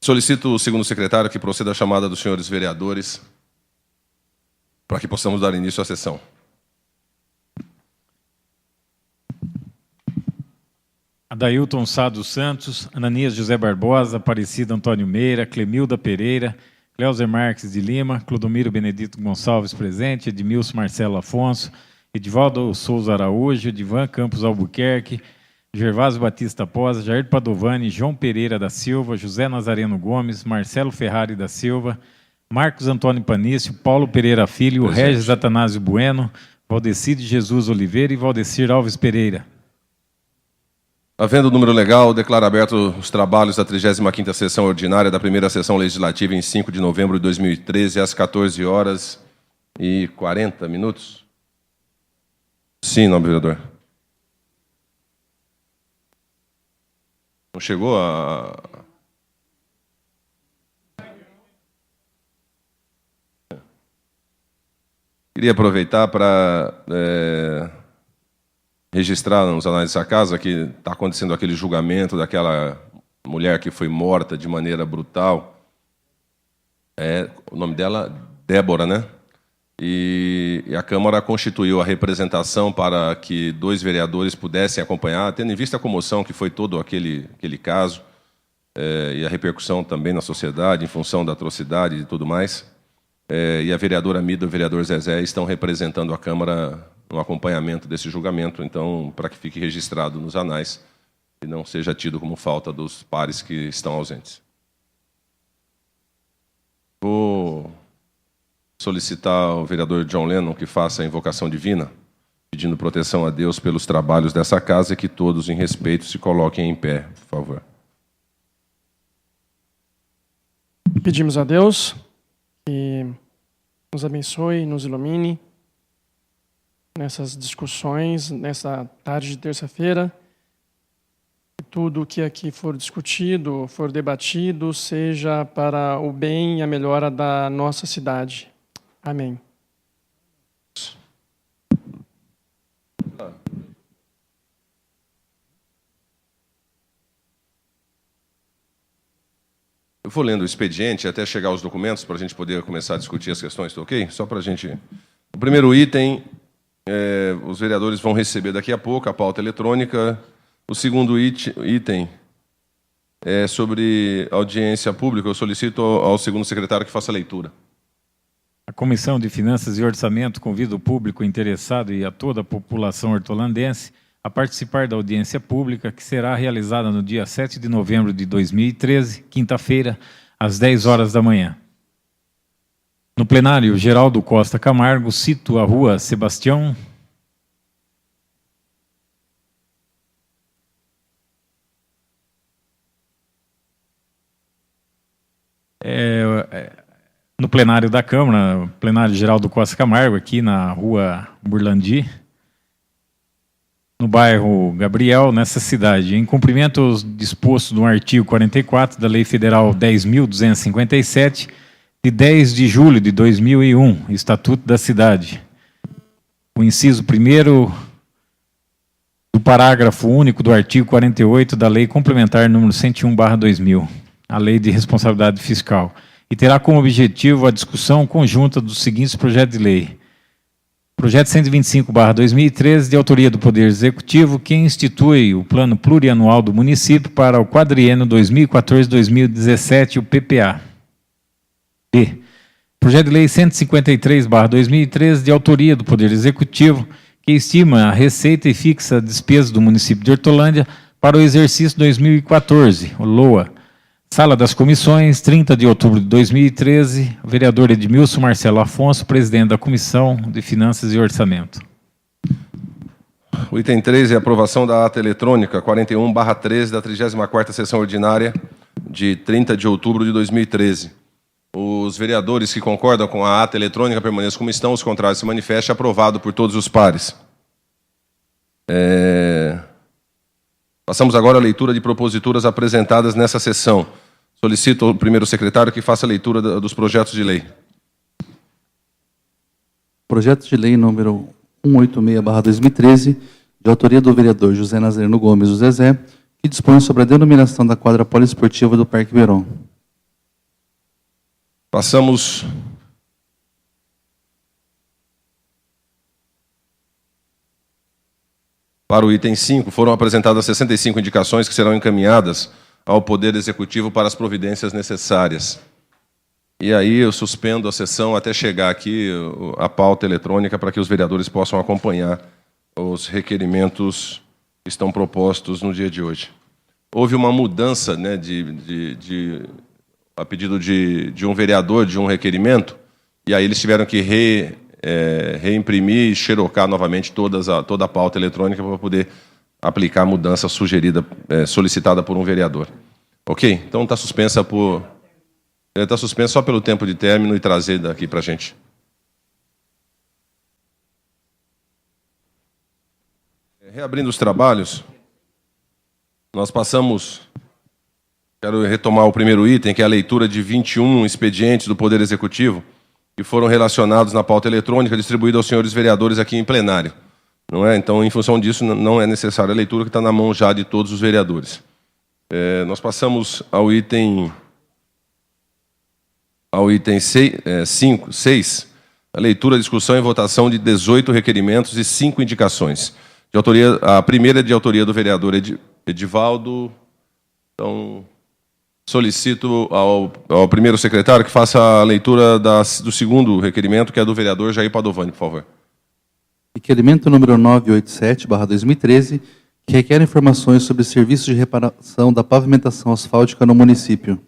Solicito o segundo secretário que proceda à chamada dos senhores vereadores para que possamos dar início à sessão. Adailton Sá dos Santos, Ananias José Barbosa, Aparecida Antônio Meira, Clemilda Pereira, Cleuser Marques de Lima, Clodomiro Benedito Gonçalves presente, Edmilson Marcelo Afonso, Edivaldo Souza Araújo, Edivan Campos Albuquerque, Gervásio Batista Posa, Jair Padovani, João Pereira da Silva, José Nazareno Gomes, Marcelo Ferrari da Silva, Marcos Antônio Panício, Paulo Pereira Filho, presente. Regis Atanásio Bueno, Valdecir de Jesus Oliveira e Valdecir Alves Pereira. Havendo o número legal, declaro aberto os trabalhos da 35ª sessão ordinária da primeira sessão legislativa em 5 de novembro de 2013, às 14h40. Sim, nobre vereador. Não chegou a... Queria aproveitar para registrar nos anais dessa casa que está acontecendo aquele julgamento daquela mulher que foi morta de maneira brutal. O nome dela, Débora, né? E a Câmara constituiu a representação para que 2 vereadores pudessem acompanhar, tendo em vista a comoção que foi todo aquele caso, e a repercussão também na sociedade, em função da atrocidade e tudo mais. E a vereadora Mida e o vereador Zezé estão representando a Câmara no acompanhamento desse julgamento, então, para que fique registrado nos anais e não seja tido como falta dos pares que estão ausentes. Vou solicitar ao vereador John Lennon que faça a invocação divina, pedindo proteção a Deus pelos trabalhos dessa casa e que todos, em respeito, se coloquem em pé, por favor. Pedimos a Deus que nos abençoe, nos ilumine nessas discussões, nessa tarde de terça-feira. Tudo o que aqui for discutido, for debatido, seja para o bem e a melhora da nossa cidade. Amém. Eu vou lendo o expediente até chegar aos documentos para a gente poder começar a discutir as questões, tá ok? Só para a gente... O primeiro item, os vereadores vão receber daqui a pouco a pauta eletrônica. O segundo item é sobre audiência pública. Eu solicito ao segundo secretário que faça a leitura. A Comissão de Finanças e Orçamento convida o público interessado e a toda a população hortolandense a participar da audiência pública que será realizada no dia 7 de novembro de 2013, quinta-feira, às 10 horas da manhã. No plenário Geraldo Costa Camargo, cito a Rua Sebastião no plenário da Câmara, plenário Geraldo Costa Camargo, aqui na Rua Burlandi, no bairro Gabriel, nessa cidade, em cumprimento aos dispostos no artigo 44 da Lei Federal 10.257, de 10 de julho de 2001, Estatuto da Cidade. O inciso 1º do parágrafo único do artigo 48 da Lei Complementar número 101/2000, a Lei de Responsabilidade Fiscal, e terá como objetivo a discussão conjunta dos seguintes projetos de lei. Projeto 125/2013, de autoria do Poder Executivo, que institui o Plano Plurianual do Município para o quadriênio 2014-2017, o PPA. B. Projeto de lei 153/2013, de autoria do Poder Executivo, que estima a receita e fixa a despesa do município de Hortolândia para o exercício 2014, o LOA. Sala das Comissões, 30 de outubro de 2013, o vereador Edmilson Marcelo Afonso, presidente da Comissão de Finanças e Orçamento. O item 3 é a aprovação da ata eletrônica 41/13 da 34ª sessão ordinária de 30 de outubro de 2013. Os vereadores que concordam com a ata eletrônica permaneçam como estão, os contrários se manifestem. Aprovado por todos os pares. Passamos agora à leitura de proposituras apresentadas nessa sessão. Solicito ao primeiro secretário que faça a leitura dos projetos de lei. Projeto de lei número 186/2013, de autoria do vereador José Nazareno Gomes, o Zezé, que dispõe sobre a denominação da quadra poliesportiva do Parque Verón. Passamos para o item 5. Foram apresentadas 65 indicações que serão encaminhadas ao Poder Executivo para as providências necessárias. E aí eu suspendo a sessão até chegar aqui a pauta eletrônica para que os vereadores possam acompanhar os requerimentos que estão propostos no dia de hoje. Houve uma mudança, né, a pedido de um vereador de um requerimento, e aí eles tiveram que reimprimir e xerocar novamente toda a pauta eletrônica para poder aplicar a mudança sugerida, solicitada por um vereador. Ok? Então está suspensa está suspensa só pelo tempo de término e trazer daqui para a gente. Reabrindo os trabalhos, nós passamos... Quero retomar o primeiro item, que é a leitura de 21 expedientes do Poder Executivo que foram relacionados na pauta eletrônica distribuída aos senhores vereadores aqui em plenário. Não é? Então, em função disso, não é necessária a leitura, que está na mão já de todos os vereadores. Nós passamos ao item 6, a leitura, discussão e votação de 18 requerimentos e 5 indicações. A primeira é de autoria do vereador Edivaldo. Então, solicito ao primeiro secretário que faça a leitura do segundo requerimento, que é do vereador Jair Padovani, por favor. Requerimento número 987/2013, que requer informações sobre serviços de reparação da pavimentação asfáltica no município.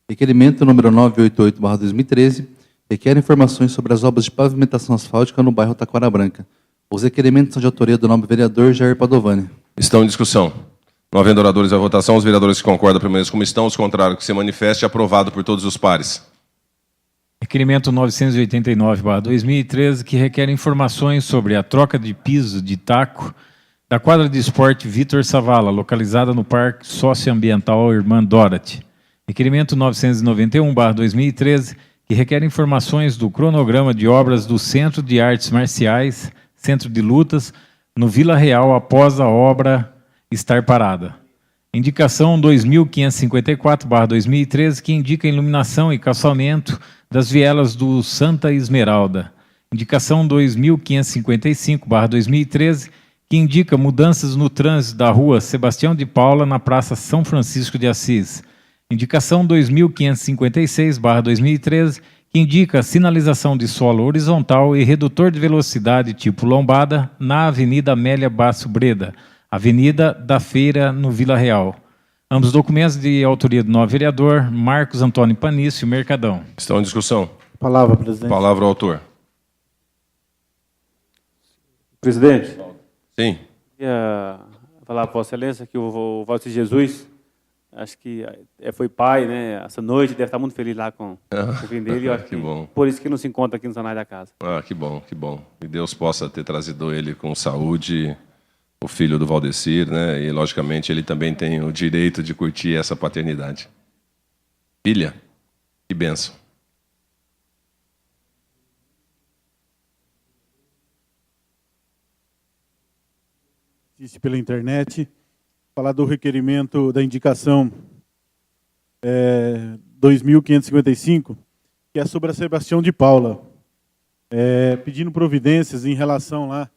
Requerimento número 988/2013, requer informações sobre as obras de pavimentação asfáltica no bairro Taquara Branca. Os requerimentos são de autoria do nobre vereador Jair Padovani. Estão em discussão. Não havendo oradores à votação, os vereadores que concordam permaneçam como estão, os contrários que se manifeste, aprovado por todos os pares. Requerimento 989/2013, que requer informações sobre a troca de piso de taco da quadra de esporte Vitor Savala, localizada no Parque Socioambiental Irmã Dorothy. Requerimento 991/2013, que requer informações do cronograma de obras do Centro de Artes Marciais, Centro de Lutas, no Vila Real após a obra estar parada. Indicação 2554/2013, que indica a iluminação e calçamento das vielas do Santa Esmeralda. Indicação 2555/2013, que indica mudanças no trânsito da rua Sebastião de Paula na Praça São Francisco de Assis. Indicação 2556/2013, que indica sinalização de solo horizontal e redutor de velocidade tipo lombada na Avenida Amélia Basso Breda, Avenida da Feira, no Vila Real. Ambos documentos de autoria do novo vereador Marcos Antônio Panício Mercadão. Estão em discussão. Palavra, presidente. Palavra ao autor. Presidente. Sim. Queria falar para Vossa Excelência que o Valci Jesus, acho que foi pai, né? Essa noite deve estar muito feliz lá com o filho dele. Eu acho que bom. Por isso que não se encontra aqui no Sanai da Casa. Que bom, que bom. Que Deus possa ter trazido ele com saúde, o filho do Valdecir, né? E, logicamente, ele também tem o direito de curtir essa paternidade. Filha, que bênção. Assiste pela internet, falar do requerimento da indicação 2555, que é sobre a Sebastião de Paula, pedindo providências em relação lá,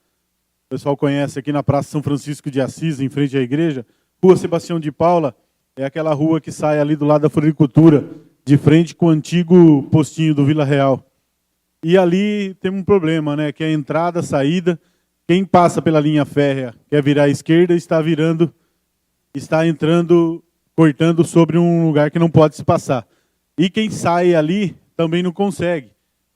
o pessoal conhece aqui na Praça São Francisco de Assis, em frente à igreja. Rua Sebastião de Paula é aquela rua que sai ali do lado da floricultura, de frente com o antigo postinho do Vila Real. E ali tem um problema, né, que é a entrada, a saída. Quem passa pela linha férrea quer virar à esquerda, está entrando, cortando sobre um lugar que não pode se passar. E quem sai ali também não consegue.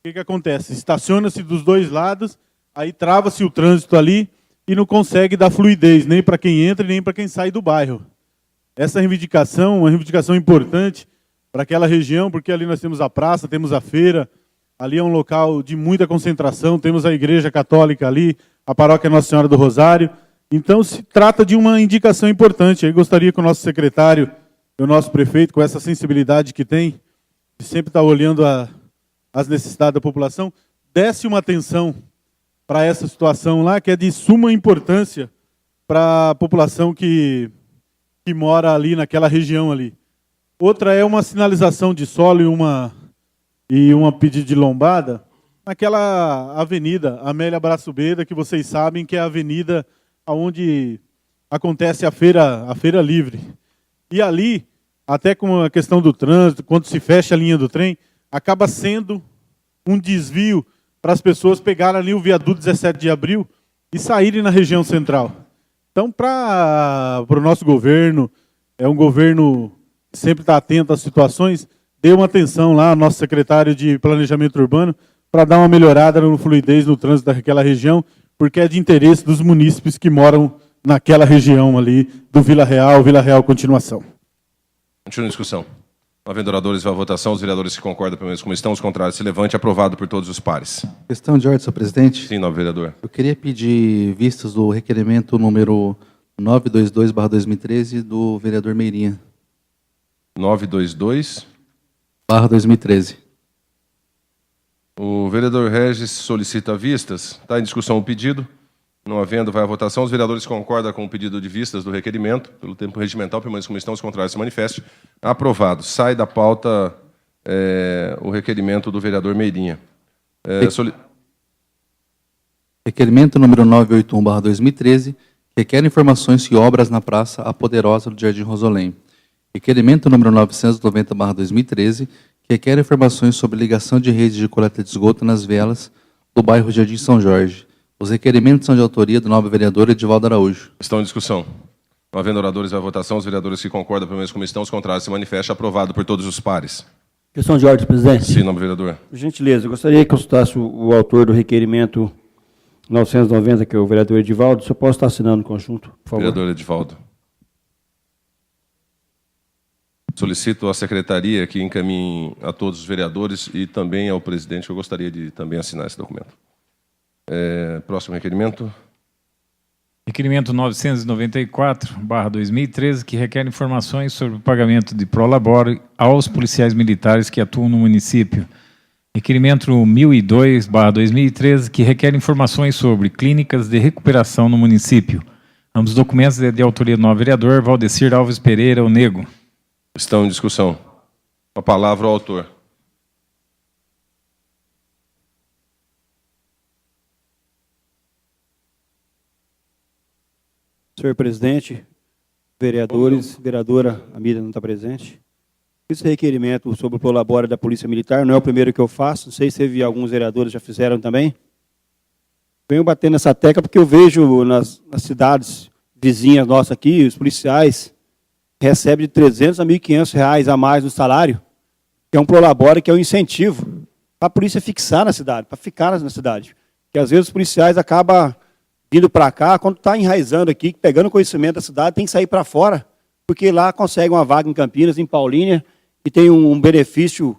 O que acontece? Estaciona-se dos dois lados, aí trava-se o trânsito ali e não consegue dar fluidez, nem para quem entra, nem para quem sai do bairro. Essa reivindicação é uma reivindicação importante para aquela região, porque ali nós temos a praça, temos a feira, ali é um local de muita concentração, temos a igreja católica ali, a paróquia Nossa Senhora do Rosário. Então, se trata de uma indicação importante. Eu gostaria que o nosso secretário e o nosso prefeito, com essa sensibilidade que tem, de sempre estar olhando as necessidades da população, desse uma atenção para essa situação lá, que é de suma importância para a população que que mora ali naquela região ali. Outra é uma sinalização de solo e uma pedida de lombada naquela avenida Amélia Braçobeira, que vocês sabem que é a avenida onde acontece a feira livre. E ali, até com a questão do trânsito, quando se fecha a linha do trem, acaba sendo um desvio para as pessoas pegarem ali o viaduto 17 de abril e saírem na região central. Então, para o nosso governo, é um governo que sempre está atento às situações, dê uma atenção lá, nosso secretário de Planejamento Urbano, para dar uma melhorada no fluidez no trânsito daquela região, porque é de interesse dos munícipes que moram naquela região ali do Vila Real Continuação. Continua a discussão. Não havendo oradores, vai à votação. Os vereadores que concordam, pelo menos como estão, os contrários se levante. Aprovado por todos os pares. Questão de ordem, senhor presidente. Sim, novo vereador. Eu queria pedir vistas do requerimento número 922/2013 do vereador Meirinha. 922/2013. 2013. O vereador Regis solicita vistas. Está em discussão o pedido. Não havendo, vai à votação. Os vereadores concordam com o pedido de vistas do requerimento. Pelo tempo regimental, permanece como estão, os contrários se manifestem. Aprovado. Sai da pauta o requerimento do vereador Meirinha. Requerimento número 981/2013, requer informações e obras na Praça A Poderosa do Jardim Rosolém. Requerimento número 990/2013, que requer informações sobre ligação de rede de coleta de esgoto nas vielas do bairro Jardim São Jorge. Os requerimentos são de autoria do nobre vereador Edivaldo Araújo. Estão em discussão. Não havendo oradores, vai à votação. Os vereadores que concordam, pelo menos como estão, os contrários se manifestem. Aprovado por todos os pares. Questão de ordem, presidente. Sim, nobre vereador. Por gentileza, eu gostaria que consultasse o autor do requerimento 990, que é o vereador Edivaldo. Se eu posso estar assinando no conjunto, por favor. Vereador Edivaldo. Solicito à secretaria que encaminhe a todos os vereadores e também ao presidente, eu gostaria de também assinar esse documento. Próximo requerimento. Requerimento 994/2013, que requer informações sobre o pagamento de prolabore aos policiais militares que atuam no município. Requerimento 1002/2013, que requer informações sobre clínicas de recuperação no município. Ambos documentos de autoria do novo vereador Valdecir Alves Pereira, o Nego. Estão em discussão. A palavra ao autor. Senhor presidente, vereadores, vereadora Amida não está presente. Esse requerimento sobre o prolabore da Polícia Militar não é o primeiro que eu faço, não sei se teve alguns vereadores já fizeram também. Venho batendo nessa tecla porque eu vejo nas cidades vizinhas nossas aqui, os policiais recebem de R$300 a R$1.500 a mais no salário, que é um prolabore, que é um incentivo para a polícia fixar na cidade, para ficar na cidade. Porque às vezes os policiais acabam vindo para cá, quando está enraizando aqui, pegando conhecimento da cidade, tem que sair para fora, porque lá consegue uma vaga em Campinas, em Paulínia, e tem um benefício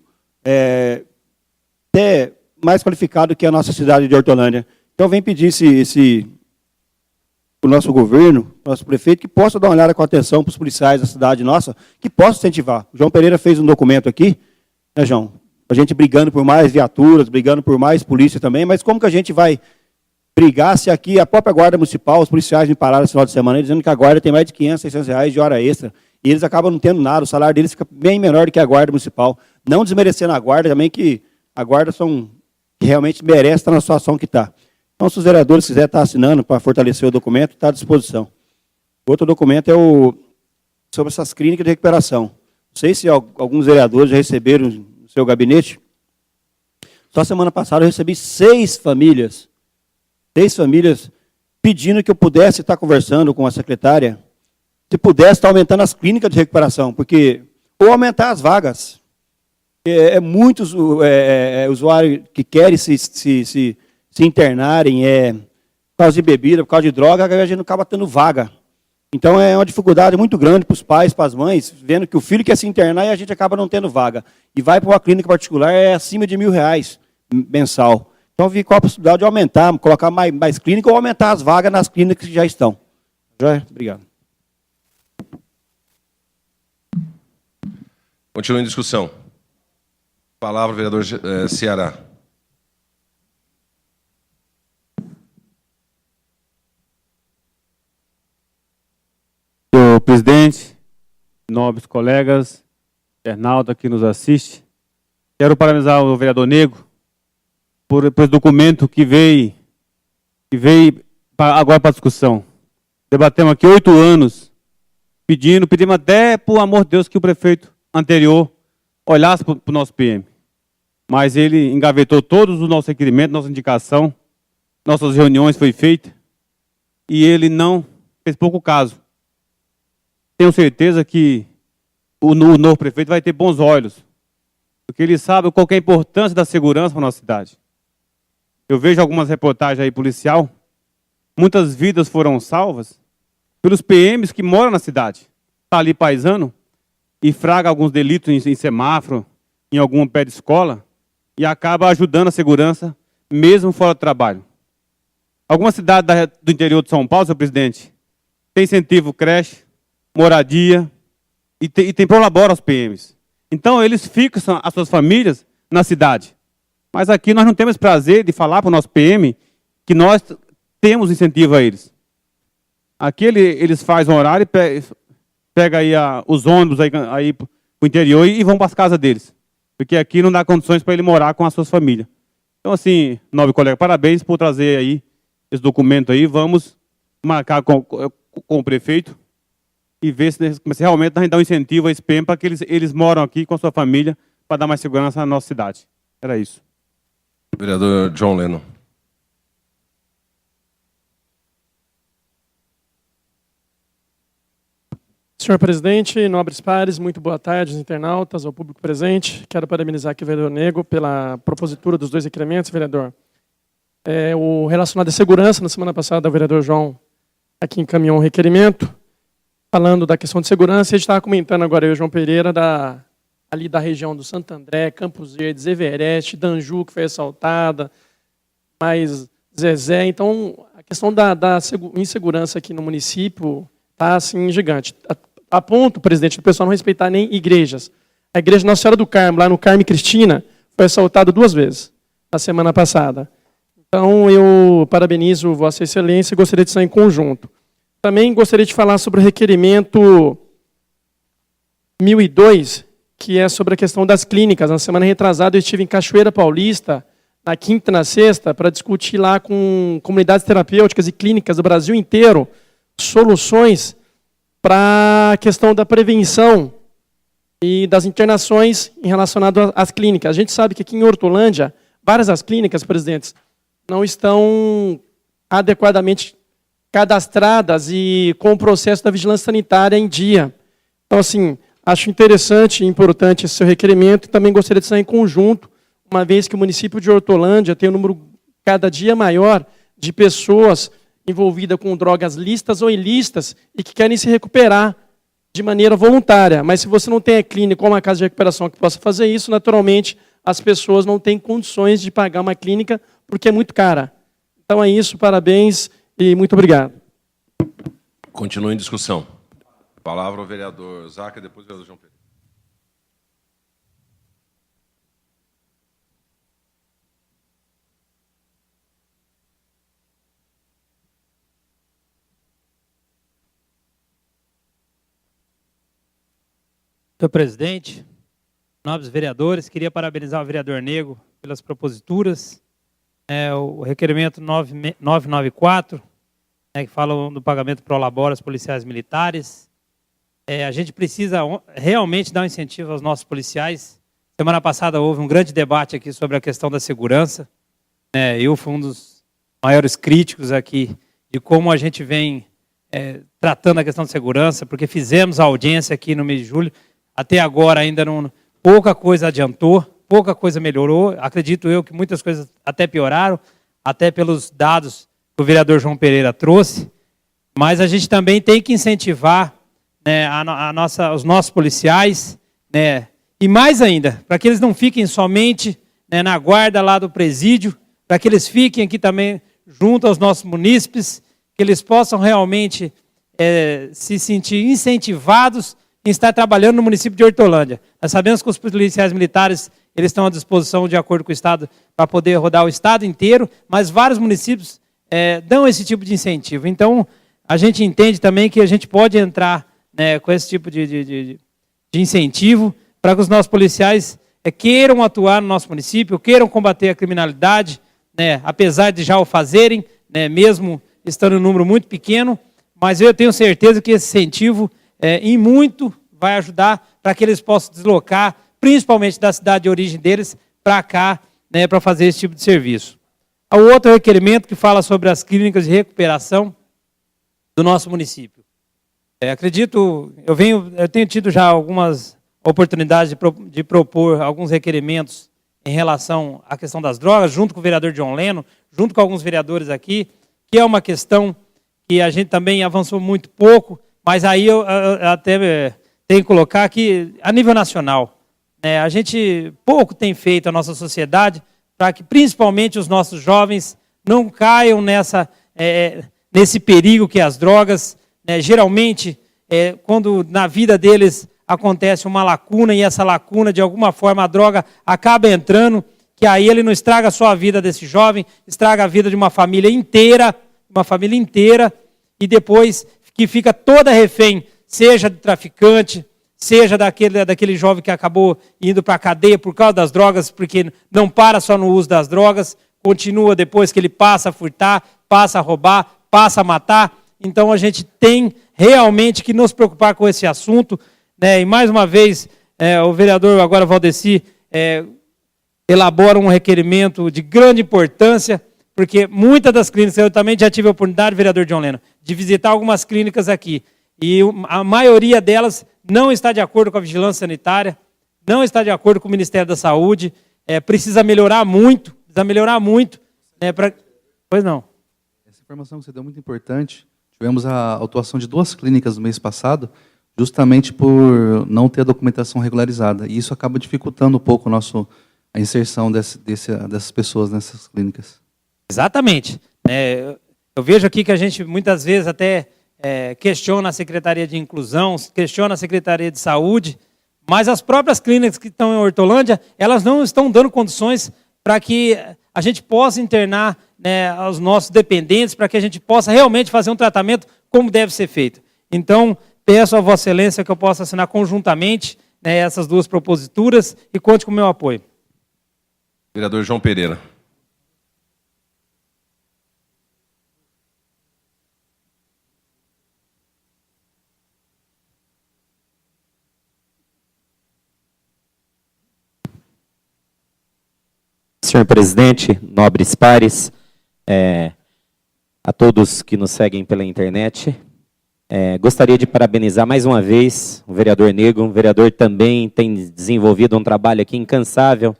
até mais qualificado que a nossa cidade de Hortolândia. Então, vem pedir o nosso governo, nosso prefeito, que possa dar uma olhada com atenção para os policiais da cidade nossa, que possa incentivar. O João Pereira fez um documento aqui, né, João? A gente brigando por mais viaturas, brigando por mais polícia também, mas como que a gente vai brigar se aqui a própria Guarda Municipal, os policiais me pararam esse final de semana dizendo que a Guarda tem mais de R$500, R$600 de hora extra, e eles acabam não tendo nada, o salário deles fica bem menor do que a Guarda Municipal. Não desmerecendo a Guarda também, que a Guarda que realmente merece estar na situação que está. Então, se os vereadores quiserem estar assinando para fortalecer o documento, está à disposição. Outro documento é sobre essas clínicas de recuperação. Não sei se alguns vereadores já receberam no seu gabinete. Só semana passada eu recebi 6 famílias pedindo que eu pudesse estar conversando com a secretária, se pudesse estar aumentando as clínicas de recuperação, ou aumentar as vagas. Muitos usuários que querem se internarem por causa de bebida, por causa de droga, a gente não acaba tendo vaga. Então é uma dificuldade muito grande para os pais, para as mães, vendo que o filho quer se internar e a gente acaba não tendo vaga. E vai para uma clínica particular, acima de R$1.000 mensal. Então, vi qual a possibilidade de aumentar, colocar mais clínica ou aumentar as vagas nas clínicas que já estão. Obrigado. Continua em discussão. Palavra, vereador Ceará. Senhor presidente, nobres colegas, internauta que nos assiste. Quero parabenizar o vereador Negro por esse documento que veio agora para discussão. Debatemos aqui 8 anos, pedimos até, por amor de Deus, que o prefeito anterior olhasse para o nosso PM. Mas ele engavetou todos os nossos requerimentos, nossa indicação, nossas reuniões foi feita, e ele não fez pouco caso. Tenho certeza que o novo prefeito vai ter bons olhos, porque ele sabe qual que é a importância da segurança para a nossa cidade. Eu vejo algumas reportagens aí policial, muitas vidas foram salvas pelos PMs que moram na cidade. Está ali paisano e fraga alguns delitos em semáforo, em algum pé de escola, e acaba ajudando a segurança, mesmo fora do trabalho. Algumas cidades do interior de São Paulo, senhor presidente, tem incentivo creche, moradia, e tem prolabora aos PMs. Então, eles fixam as suas famílias na cidade. Mas aqui nós não temos prazer de falar para o nosso PM que nós temos incentivo a eles. Aqui eles fazem um horário e pega aí os ônibus aí para o interior e vão para as casas deles. Porque aqui não dá condições para ele morar com as suas famílias. Então, assim, nobre colega, parabéns por trazer aí esse documento aí. Vamos marcar com o prefeito e ver se realmente a gente dá um incentivo a esse PM para que eles moram aqui com a sua família para dar mais segurança na nossa cidade. Era isso. Vereador John Lennon. Senhor presidente, nobres pares, muito boa tarde, internautas, ao público presente. Quero parabenizar aqui o vereador Nego pela propositura dos 2 requerimentos, vereador. O relacionado à segurança, na semana passada, o vereador João aqui encaminhou um requerimento falando da questão de segurança. A gente estava comentando agora, eu e o João Pereira, ali da região do Santo André, Campos Verdes, Everest, Danju, que foi assaltada, mais Zezé. Então, a questão da insegurança aqui no município está assim, gigante. A ponto, presidente, do pessoal não respeitar nem igrejas. A igreja Nossa Senhora do Carmo, lá no Carme Cristina, foi assaltada 2 vezes na semana passada. Então, eu parabenizo Vossa Excelência e gostaria de estar em conjunto. Também gostaria de falar sobre o requerimento 1002, que é sobre a questão das clínicas. Na semana retrasada, eu estive em Cachoeira Paulista, na quinta e na sexta, para discutir lá com comunidades terapêuticas e clínicas do Brasil inteiro soluções para a questão da prevenção e das internações em relacionado às clínicas. A gente sabe que aqui em Hortolândia, várias das clínicas, presidentes, não estão adequadamente cadastradas e com o processo da vigilância sanitária em dia. Então, assim, acho interessante e importante esse seu requerimento e também gostaria de estar em conjunto, uma vez que o município de Hortolândia tem um número cada dia maior de pessoas envolvidas com drogas lícitas ou ilícitas e que querem se recuperar de maneira voluntária. Mas se você não tem a clínica ou uma casa de recuperação que possa fazer isso, naturalmente as pessoas não têm condições de pagar uma clínica porque é muito cara. Então é isso, parabéns e muito obrigado. Continua em discussão. Palavra ao vereador Zaca, depois o vereador João Pedro. Senhor presidente, nobres vereadores, queria parabenizar o vereador Nego pelas proposituras. O requerimento 994, que fala do pagamento pro labora aos policiais militares. A gente precisa realmente dar um incentivo aos nossos policiais. Semana passada houve um grande debate aqui sobre a questão da segurança. Eu fui um dos maiores críticos aqui de como a gente vem tratando a questão de segurança, porque fizemos a audiência aqui no mês de julho. Até agora ainda pouca coisa adiantou, pouca coisa melhorou. Acredito eu que muitas coisas até pioraram, até pelos dados que o vereador João Pereira trouxe. Mas a gente também tem que incentivar os nossos policiais, e mais ainda, para que eles não fiquem somente na guarda lá do presídio, para que eles fiquem aqui também junto aos nossos munícipes, que eles possam realmente se sentir incentivados em estar trabalhando no município de Hortolândia. Nós sabemos que os policiais militares eles estão à disposição, de acordo com o Estado, para poder rodar o Estado inteiro, mas vários municípios dão esse tipo de incentivo. Então, a gente entende também que a gente pode entrar com esse tipo de de incentivo para que os nossos policiais queiram atuar no nosso município, queiram combater a criminalidade, né, apesar de já o fazerem, né, mesmo estando em um número muito pequeno, mas eu tenho certeza que esse incentivo, em muito, vai ajudar para que eles possam deslocar, principalmente da cidade de origem deles, para cá, né, para fazer esse tipo de serviço. Há outro requerimento que fala sobre as clínicas de recuperação do nosso município. Eu tenho tido já algumas oportunidades de propor alguns requerimentos em relação à questão das drogas, junto com o vereador John Leno, junto com alguns vereadores aqui, que é uma questão que a gente também avançou muito pouco, mas aí eu até tenho que colocar que, a nível nacional, né, a gente pouco tem feito a nossa sociedade para que, principalmente, os nossos jovens não caiam nesse perigo que é as drogas. Né, geralmente, quando na vida deles acontece uma lacuna, e essa lacuna, de alguma forma, a droga acaba entrando, que aí ele não estraga só a vida desse jovem, estraga a vida de uma família inteira, e depois que fica toda refém, seja de traficante, seja daquele jovem que acabou indo para a cadeia por causa das drogas, porque não para só no uso das drogas, continua depois que ele passa a furtar, passa a roubar, passa a matar. Então a gente tem realmente que nos preocupar com esse assunto, né? E mais uma vez, o vereador agora Valdeci elabora um requerimento de grande importância, porque muitas das clínicas, eu também já tive a oportunidade, vereador John Leno, de visitar algumas clínicas aqui, e a maioria delas não está de acordo com a vigilância sanitária, não está de acordo com o Ministério da Saúde, precisa melhorar muito, né, Pois não. Essa informação que você deu é muito importante. Tivemos a autuação de 2 clínicas no mês passado, justamente por não ter a documentação regularizada, e isso acaba dificultando um pouco a inserção dessas pessoas nessas clínicas. Exatamente. Eu vejo aqui que a gente muitas vezes até questiona a Secretaria de Inclusão, questiona a Secretaria de Saúde, mas as próprias clínicas que estão em Hortolândia, elas não estão dando condições para que a gente possa internar, né, os nossos dependentes, para que a gente possa realmente fazer um tratamento como deve ser feito. Então, peço a Vossa Excelência que eu possa assinar conjuntamente, né, essas 2 proposituras e conte com o meu apoio. Vereador João Pereira. Senhor presidente, nobres pares, a todos que nos seguem pela internet, gostaria de parabenizar mais uma vez o vereador Nego. O vereador também tem desenvolvido um trabalho aqui incansável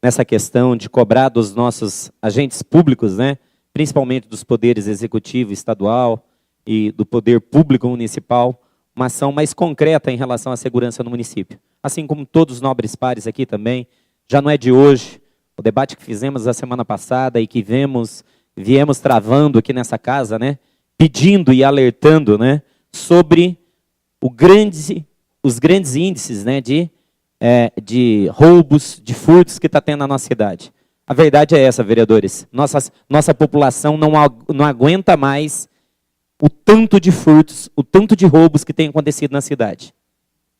nessa questão de cobrar dos nossos agentes públicos, né, principalmente dos poderes executivo estadual e do poder público municipal, uma ação mais concreta em relação à segurança no município. Assim como todos os nobres pares aqui também, já não é de hoje, o debate que fizemos a semana passada e que viemos travando aqui nessa casa, né, pedindo e alertando, né, sobre os grandes índices, né, de roubos, de furtos que está tendo na nossa cidade. A verdade é essa, vereadores. Nossa população não aguenta mais o tanto de furtos, o tanto de roubos que tem acontecido na cidade.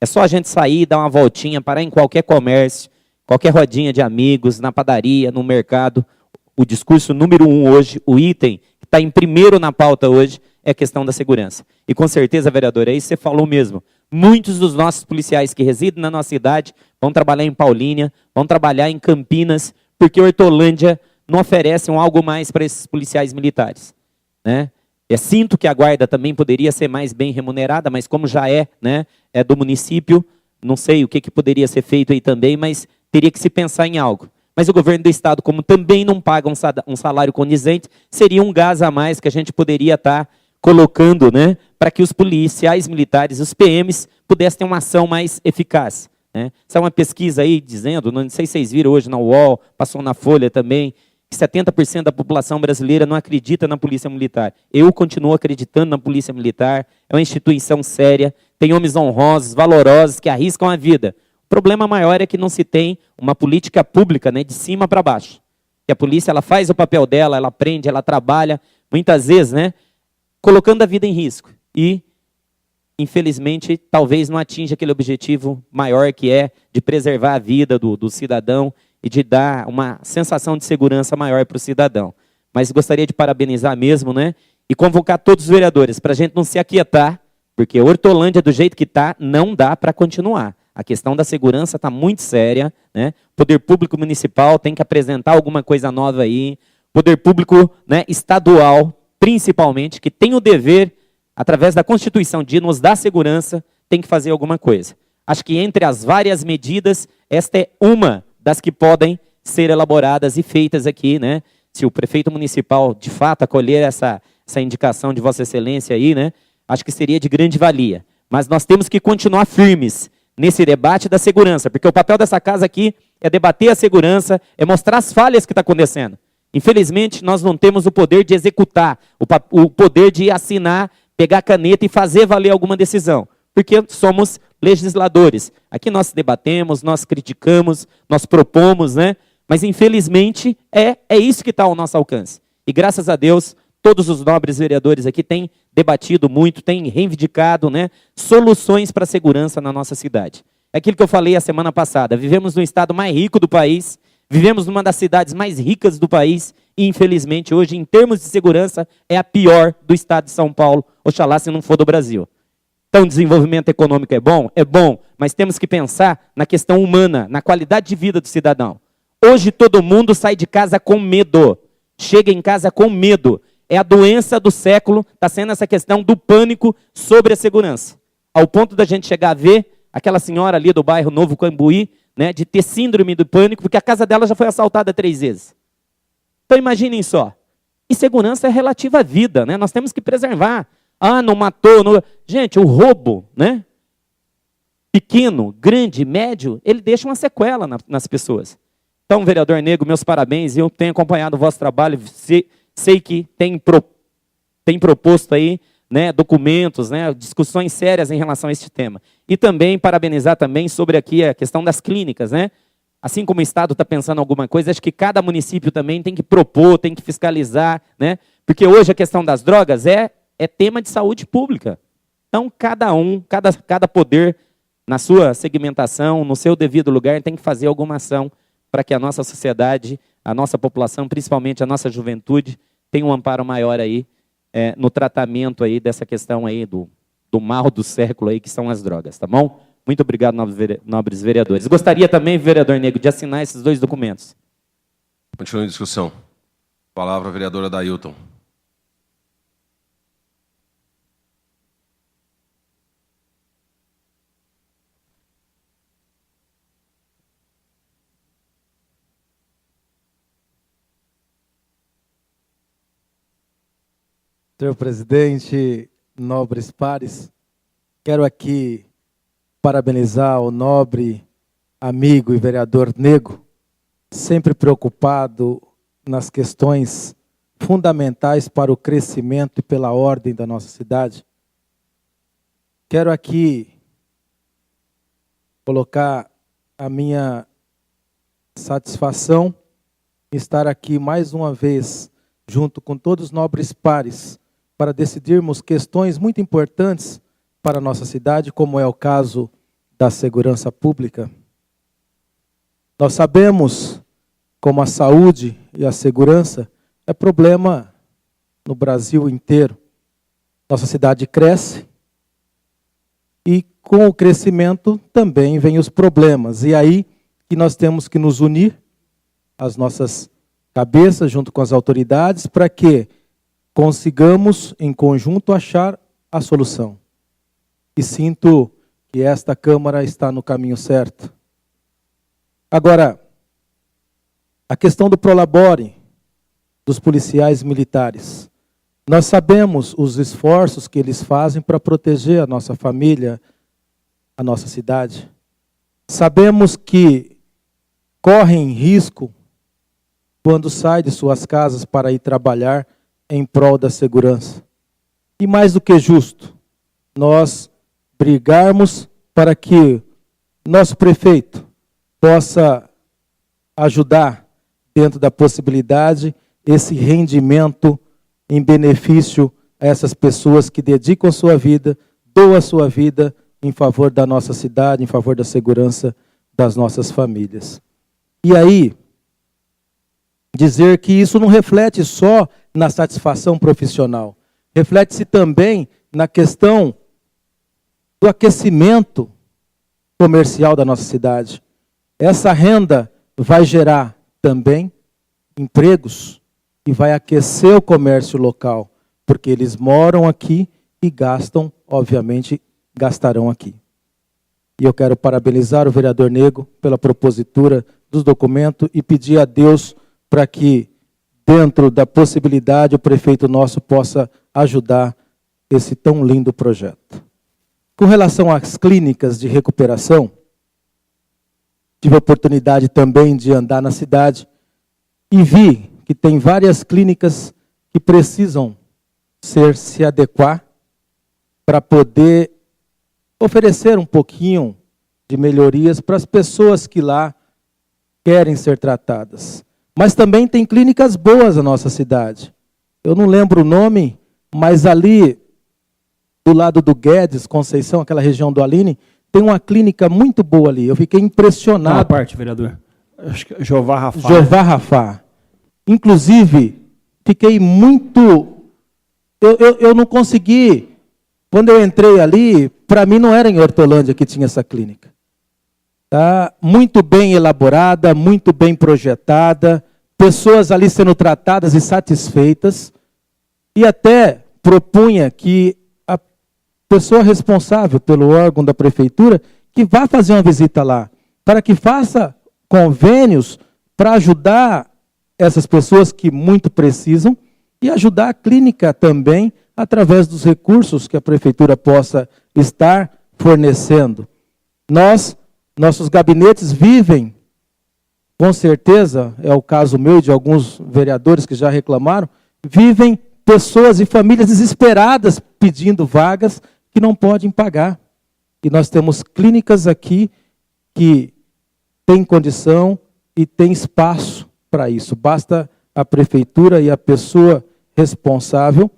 É só a gente sair, dar uma voltinha, parar em qualquer comércio, qualquer rodinha de amigos, na padaria, no mercado. O discurso número 1 hoje, o item que está em primeiro na pauta hoje, é a questão da segurança. E com certeza, vereador, é isso que você falou mesmo. Muitos dos nossos policiais que residem na nossa cidade vão trabalhar em Paulínia, vão trabalhar em Campinas, porque Hortolândia não oferece algo mais para esses policiais militares, né? Sinto que a guarda também poderia ser mais bem remunerada, mas como já né, é do município, não sei o que poderia ser feito aí também, mas teria que se pensar em algo. Mas o governo do estado, como também não paga um salário condizente, seria um gás a mais que a gente poderia estar colocando, né, para que os policiais militares, os PMs, pudessem ter uma ação mais eficaz, né? Essa é uma pesquisa aí dizendo, não sei se vocês viram hoje na UOL, passou na Folha também, que 70% da população brasileira não acredita na Polícia Militar. Eu continuo acreditando na Polícia Militar, é uma instituição séria, tem homens honrosos, valorosos, que arriscam a vida. O problema maior é que não se tem uma política pública, né, de cima para baixo. Que a polícia ela faz o papel dela, ela prende, ela trabalha, muitas vezes, né, colocando a vida em risco. E infelizmente, talvez não atinja aquele objetivo maior que é de preservar a vida do cidadão e de dar uma sensação de segurança maior para o cidadão. Mas gostaria de parabenizar mesmo, né? E convocar todos os vereadores para a gente não se aquietar, porque Hortolândia, do jeito que está, não dá para continuar. A questão da segurança está muito séria, né? O poder público municipal tem que apresentar alguma coisa nova aí. Poder público, né, estadual, principalmente, que tem o dever, através da Constituição, de nos dar segurança, tem que fazer alguma coisa. Acho que entre as várias medidas, esta é uma das que podem ser elaboradas e feitas aqui, né? Se o prefeito municipal, de fato, acolher essa indicação de Vossa Excelência aí, né? Acho que seria de grande valia. Mas nós temos que continuar firmes nesse debate da segurança, porque o papel dessa casa aqui é debater a segurança, é mostrar as falhas que estão acontecendo. Infelizmente, nós não temos o poder de executar, o poder de assinar, pegar a caneta e fazer valer alguma decisão, porque somos legisladores. Aqui nós debatemos, nós criticamos, nós propomos, né? Mas infelizmente é isso que está ao nosso alcance. E graças a Deus, todos os nobres vereadores aqui têm debatido muito, têm reivindicado, né, soluções para a segurança na nossa cidade. É aquilo que eu falei a semana passada, vivemos no estado mais rico do país, vivemos numa das cidades mais ricas do país e, infelizmente, hoje, em termos de segurança, é a pior do estado de São Paulo, oxalá se não for do Brasil. Então, desenvolvimento econômico é bom, mas temos que pensar na questão humana, na qualidade de vida do cidadão. Hoje, todo mundo sai de casa com medo, chega em casa com medo. É a doença do século, está sendo essa questão do pânico sobre a segurança. Ao ponto da gente chegar a ver aquela senhora ali do bairro Novo Cambuí, né, de ter síndrome do pânico, porque a casa dela já foi assaltada 3 vezes. Então imaginem só. E segurança é relativa à vida, né? Nós temos que preservar. Ah, não matou. Não... Gente, o roubo, né? Pequeno, grande, médio, ele deixa uma sequela nas pessoas. Então, vereador Nego, meus parabéns. Eu tenho acompanhado o vosso trabalho, sei que tem proposto aí, né, documentos, né, discussões sérias em relação a este tema. E também parabenizar também sobre aqui a questão das clínicas, né? Assim como o Estado está pensando em alguma coisa, acho que cada município também tem que propor, tem que fiscalizar, né? Porque hoje a questão das drogas é tema de saúde pública. Então, cada poder, na sua segmentação, no seu devido lugar, tem que fazer alguma ação para que a nossa sociedade, a nossa população, principalmente a nossa juventude, tenha um amparo maior aí no tratamento aí dessa questão aí do mal do século aí, que são as drogas, tá bom? Muito obrigado, nobres vereadores. Gostaria também, vereador Nego, de assinar esses 2 documentos. Continua em discussão. Palavra, vereadora Dailton. Senhor presidente, nobres pares, quero aqui parabenizar o nobre amigo e vereador Nego, sempre preocupado nas questões fundamentais para o crescimento e pela ordem da nossa cidade. Quero aqui colocar a minha satisfação em estar aqui mais uma vez, junto com todos os nobres pares, para decidirmos questões muito importantes para a nossa cidade, como é o caso da segurança pública. Nós sabemos como a saúde e a segurança é problema no Brasil inteiro. Nossa cidade cresce e com o crescimento também vem os problemas. E aí que nós temos que nos unir, as nossas cabeças junto com as autoridades, para que consigamos, em conjunto, achar a solução. E sinto que esta Câmara está no caminho certo. Agora, a questão do prolabore dos policiais militares. Nós sabemos os esforços que eles fazem para proteger a nossa família, a nossa cidade. Sabemos que correm risco quando saem de suas casas para ir trabalhar em prol da segurança. E mais do que justo, nós brigarmos para que nosso prefeito possa ajudar, dentro da possibilidade, esse rendimento em benefício a essas pessoas que dedicam sua vida, doa a sua vida em favor da nossa cidade, em favor da segurança das nossas famílias. E aí, dizer que isso não reflete só na satisfação profissional, reflete-se também na questão do aquecimento comercial da nossa cidade. Essa renda vai gerar também empregos e vai aquecer o comércio local, porque eles moram aqui e gastam, obviamente, gastarão aqui. E eu quero parabenizar o vereador Nego pela propositura dos documentos e pedir a Deus para que, dentro da possibilidade, o prefeito nosso possa ajudar esse tão lindo projeto. Com relação às clínicas de recuperação, tive a oportunidade também de andar na cidade e vi que tem várias clínicas que precisam se adequar para poder oferecer um pouquinho de melhorias para as pessoas que lá querem ser tratadas. Mas também tem clínicas boas na nossa cidade. Eu não lembro o nome, mas ali, do lado do Guedes, Conceição, aquela região do Aline, tem uma clínica muito boa ali. Eu fiquei impressionado. Uma parte, vereador. Acho que Jeová Rafá. Jeová Rafá. Inclusive, fiquei muito... Eu não consegui... Quando eu entrei ali, para mim não era em Hortolândia que tinha essa clínica. Tá? Muito bem elaborada, muito bem projetada, pessoas ali sendo tratadas e satisfeitas, e até propunha que a pessoa responsável pelo órgão da prefeitura que vá fazer uma visita lá, para que faça convênios para ajudar essas pessoas que muito precisam e ajudar a clínica também através dos recursos que a prefeitura possa estar fornecendo. Nossos gabinetes vivem, com certeza, é o caso meu e de alguns vereadores que já reclamaram, vivem pessoas e famílias desesperadas pedindo vagas que não podem pagar. E nós temos clínicas aqui que têm condição e têm espaço para isso. Basta a prefeitura e a pessoa responsável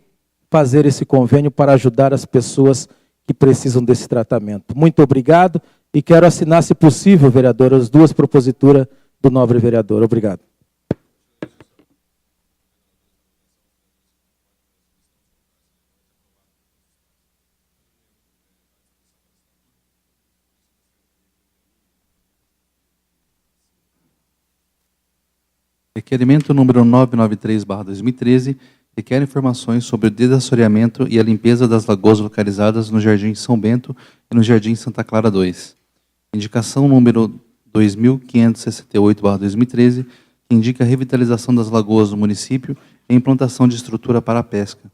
fazer esse convênio para ajudar as pessoas que precisam desse tratamento. Muito obrigado e quero assinar, se possível, vereador, as duas proposituras do nobre vereador. Obrigado. Requerimento número 993/2013 requer informações sobre o desassoreamento e a limpeza das lagoas localizadas no Jardim São Bento e no Jardim Santa Clara 2. Indicação número 2568/2013, que indica a revitalização das lagoas do município e a implantação de estrutura para a pesca.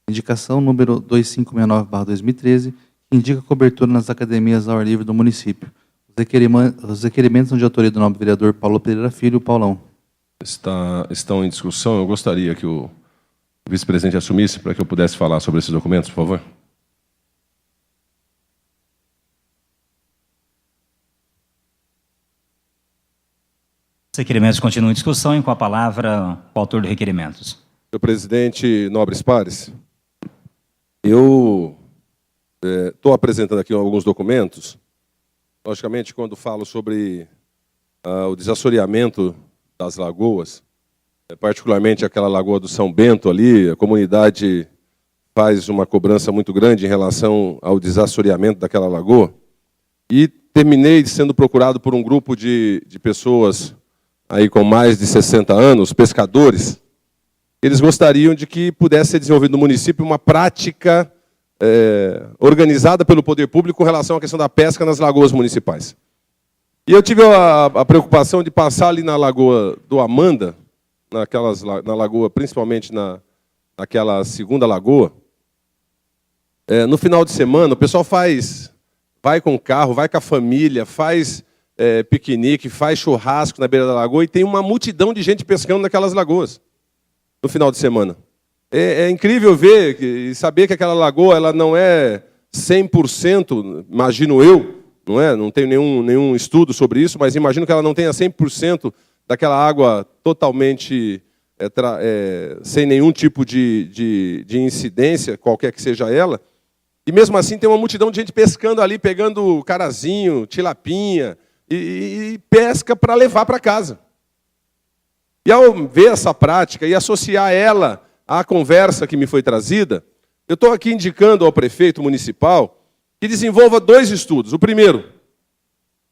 Indicação número 2569/2013, que indica a cobertura nas academias ao ar livre do município. Os requerimentos são de autoria do nobre vereador Paulo Pereira Filho, Paulão. Estão em discussão. Eu gostaria que o vice-presidente assumisse para que eu pudesse falar sobre esses documentos, por favor. Os requerimentos continuam em discussão e com a palavra o autor dos requerimentos. Senhor presidente, nobres pares, eu estou apresentando aqui alguns documentos. Logicamente, quando falo sobre o desassoreamento das lagoas, particularmente aquela lagoa do São Bento ali, a comunidade faz uma cobrança muito grande em relação ao desassoreamento daquela lagoa. E terminei sendo procurado por um grupo de pessoas aí com mais de 60 anos, pescadores. Eles gostariam de que pudesse ser desenvolvido no município uma prática organizada pelo poder público com relação à questão da pesca nas lagoas municipais. E eu tive a preocupação de passar ali na Lagoa do Amanda, na lagoa, principalmente naquela segunda lagoa. No final de semana, o pessoal vai com o carro, vai com a família, faz piquenique, faz churrasco na beira da lagoa e tem uma multidão de gente pescando naquelas lagoas no final de semana. É incrível ver e saber que aquela lagoa ela não é 100%, imagino eu, não tenho nenhum estudo sobre isso, mas imagino que ela não tenha 100% daquela água totalmente sem nenhum tipo de incidência, qualquer que seja ela. E mesmo assim tem uma multidão de gente pescando ali, pegando carazinho, tilapinha, e pesca para levar para casa. E ao ver essa prática e associar ela à conversa que me foi trazida, eu estou aqui indicando ao prefeito municipal que desenvolva 2 estudos. O primeiro,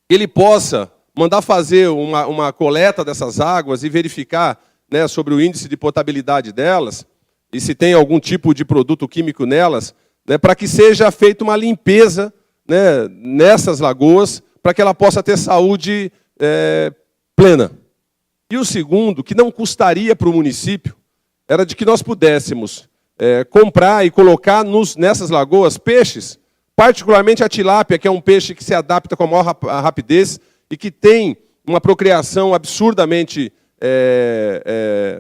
que ele possa mandar fazer uma coleta dessas águas e verificar, né, sobre o índice de potabilidade delas, e se tem algum tipo de produto químico nelas, né, para que seja feita uma limpeza, né, nessas lagoas, para que ela possa ter saúde plena. E o segundo, que não custaria para o município, era de que nós pudéssemos comprar e colocar nessas lagoas peixes, particularmente a tilápia, que é um peixe que se adapta com a maior rapidez e que tem uma procriação absurdamente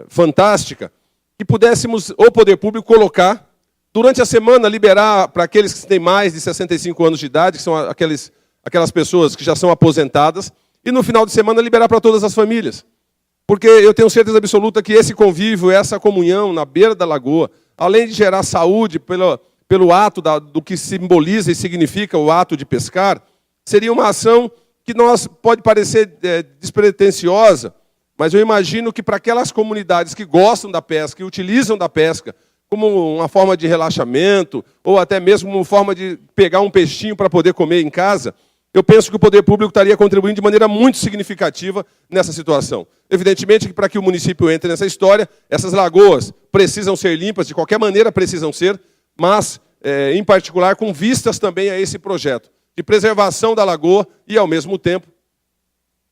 fantástica, que pudéssemos, o poder público, colocar, durante a semana, liberar para aqueles que têm mais de 65 anos de idade, que são aquelas pessoas que já são aposentadas, e no final de semana liberar para todas as famílias. Porque eu tenho certeza absoluta que esse convívio, essa comunhão na beira da lagoa, além de gerar saúde pelo ato do que simboliza e significa o ato de pescar, seria uma ação que pode parecer despretensiosa, mas eu imagino que para aquelas comunidades que gostam da pesca e utilizam da pesca como uma forma de relaxamento, ou até mesmo uma forma de pegar um peixinho para poder comer em casa, eu penso que o poder público estaria contribuindo de maneira muito significativa nessa situação. Evidentemente que para que o município entre nessa história, essas lagoas precisam ser limpas, de qualquer maneira precisam ser, mas, em particular, com vistas também a esse projeto de preservação da lagoa e, ao mesmo tempo,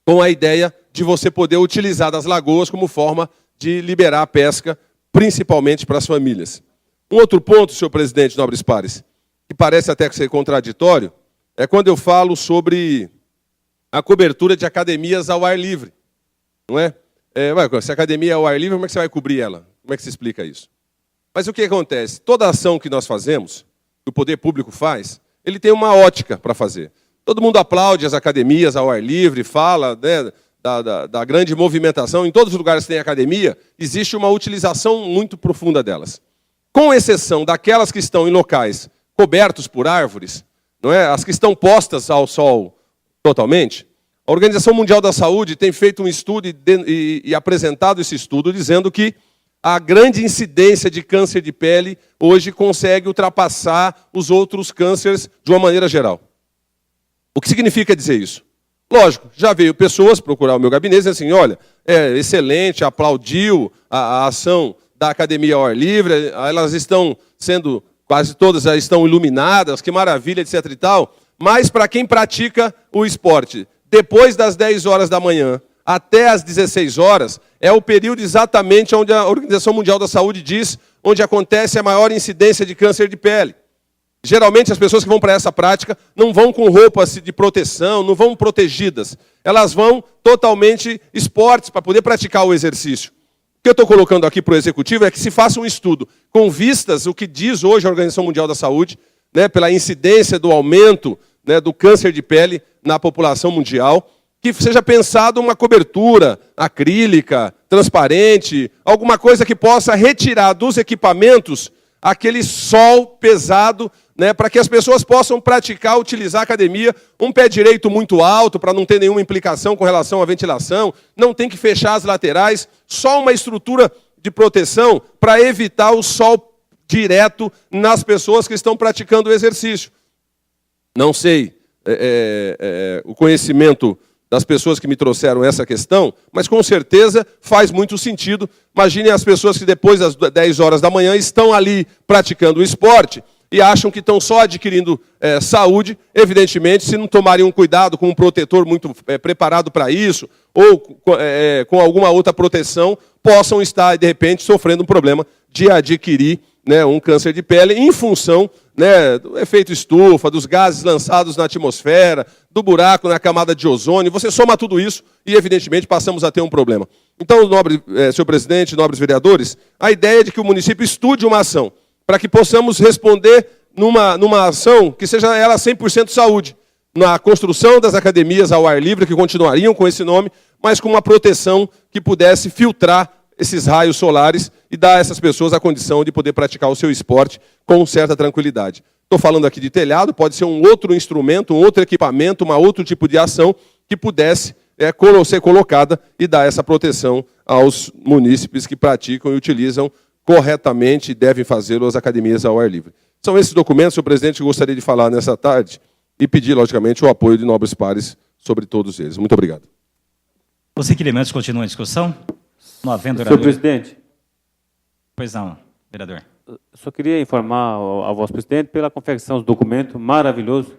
com a ideia de você poder utilizar das lagoas como forma de liberar a pesca, principalmente para as famílias. Um outro ponto, senhor presidente, nobres pares, que parece até ser contraditório, é quando eu falo sobre a cobertura de academias ao ar livre. Não é? Se a academia é ao ar livre, como é que você vai cobrir ela? Como é que se explica isso? Mas o que acontece? Toda ação que nós fazemos, que o poder público faz, ele tem uma ótica para fazer. Todo mundo aplaude as academias ao ar livre, fala, né, da grande movimentação. Em todos os lugares que tem academia, existe uma utilização muito profunda delas. Com exceção daquelas que estão em locais cobertos por árvores, não é? As que estão postas ao sol totalmente, a Organização Mundial da Saúde tem feito um estudo e apresentado esse estudo dizendo que a grande incidência de câncer de pele hoje consegue ultrapassar os outros cânceres de uma maneira geral. O que significa dizer isso? Lógico, já veio pessoas procurar o meu gabinete e dizer assim, olha, é excelente, aplaudiu a ação da academia ao ar livre, elas estão sendo, quase todas já estão iluminadas, que maravilha, etc. e tal, mas para quem pratica o esporte, depois das 10 horas da manhã até as 16 horas, é o período exatamente onde a Organização Mundial da Saúde diz onde acontece a maior incidência de câncer de pele. Geralmente as pessoas que vão para essa prática não vão com roupas de proteção, não vão protegidas. Elas vão totalmente esportes para poder praticar o exercício. O que eu estou colocando aqui para o Executivo é que se faça um estudo com vistas o que diz hoje a Organização Mundial da Saúde, né, pela incidência do aumento, né, do câncer de pele na população mundial, que seja pensado uma cobertura acrílica, transparente, alguma coisa que possa retirar dos equipamentos aquele sol pesado, né, para que as pessoas possam praticar, utilizar a academia, um pé direito muito alto, para não ter nenhuma implicação com relação à ventilação, não tem que fechar as laterais, só uma estrutura de proteção para evitar o sol direto nas pessoas que estão praticando o exercício. Não sei o conhecimento das pessoas que me trouxeram essa questão, mas com certeza faz muito sentido. Imaginem as pessoas que depois das 10 horas da manhã estão ali praticando o esporte e acham que estão só adquirindo saúde, evidentemente, se não tomarem um cuidado com um protetor muito preparado para isso, ou com alguma outra proteção, possam estar, de repente, sofrendo um problema de adquirir, né, um câncer de pele em função, né, do efeito estufa, dos gases lançados na atmosfera, do buraco na camada de ozônio. Você soma tudo isso e, evidentemente, passamos a ter um problema. Então, senhor presidente, nobres vereadores, a ideia é de que o município estude uma ação para que possamos responder numa ação que seja ela 100% saúde, na construção das academias ao ar livre, que continuariam com esse nome, mas com uma proteção que pudesse filtrar esses raios solares e dar a essas pessoas a condição de poder praticar o seu esporte com certa tranquilidade. estou falando aqui de telhado, pode ser um outro instrumento, um outro equipamento, um outro tipo de ação que pudesse ser colocada e dar essa proteção aos munícipes que praticam e utilizam corretamente e devem fazê-lo as academias ao ar livre. São esses documentos, senhor presidente, que eu gostaria de falar nessa tarde e pedir, logicamente, o apoio de nobres pares sobre todos eles. Muito obrigado. Os requerimentos continuam em discussão? Não havendo Senhor presidente. Pois não, vereador. Só queria informar ao vosso presidente pela confecção do documento maravilhoso,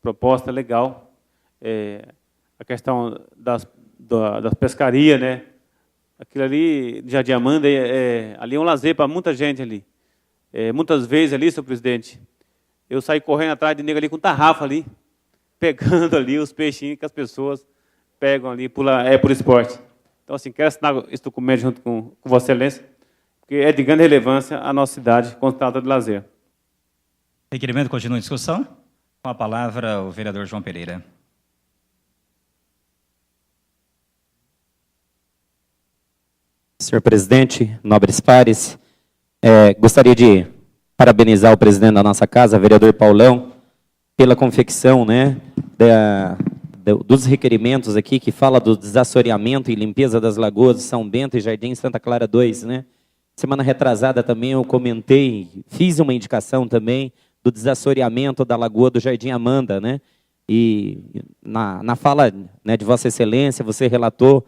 proposta legal, a questão das pescarias, né? Aquilo ali, Jardim Amanda, ali é um lazer para muita gente ali. Muitas vezes ali, senhor presidente, eu saí correndo atrás de nego ali com tarrafa ali, pegando ali os peixinhos que as pessoas pegam ali por esporte. Então, assim, quero assinar esse documento junto com Vossa Excelência, porque é de grande relevância a nossa cidade com trata de lazer. Requerimento continua em discussão. Com a palavra, o vereador João Pereira. Senhor presidente, nobres pares, gostaria de parabenizar o presidente da nossa casa, vereador Paulão, pela confecção, né, dos requerimentos aqui, que fala do desassoreamento e limpeza das lagoas de São Bento e Jardim Santa Clara 2, né? Semana retrasada também eu comentei, fiz uma indicação também do desassoreamento da lagoa do Jardim Amanda, né? E na fala, né, de Vossa Excelência, você relatou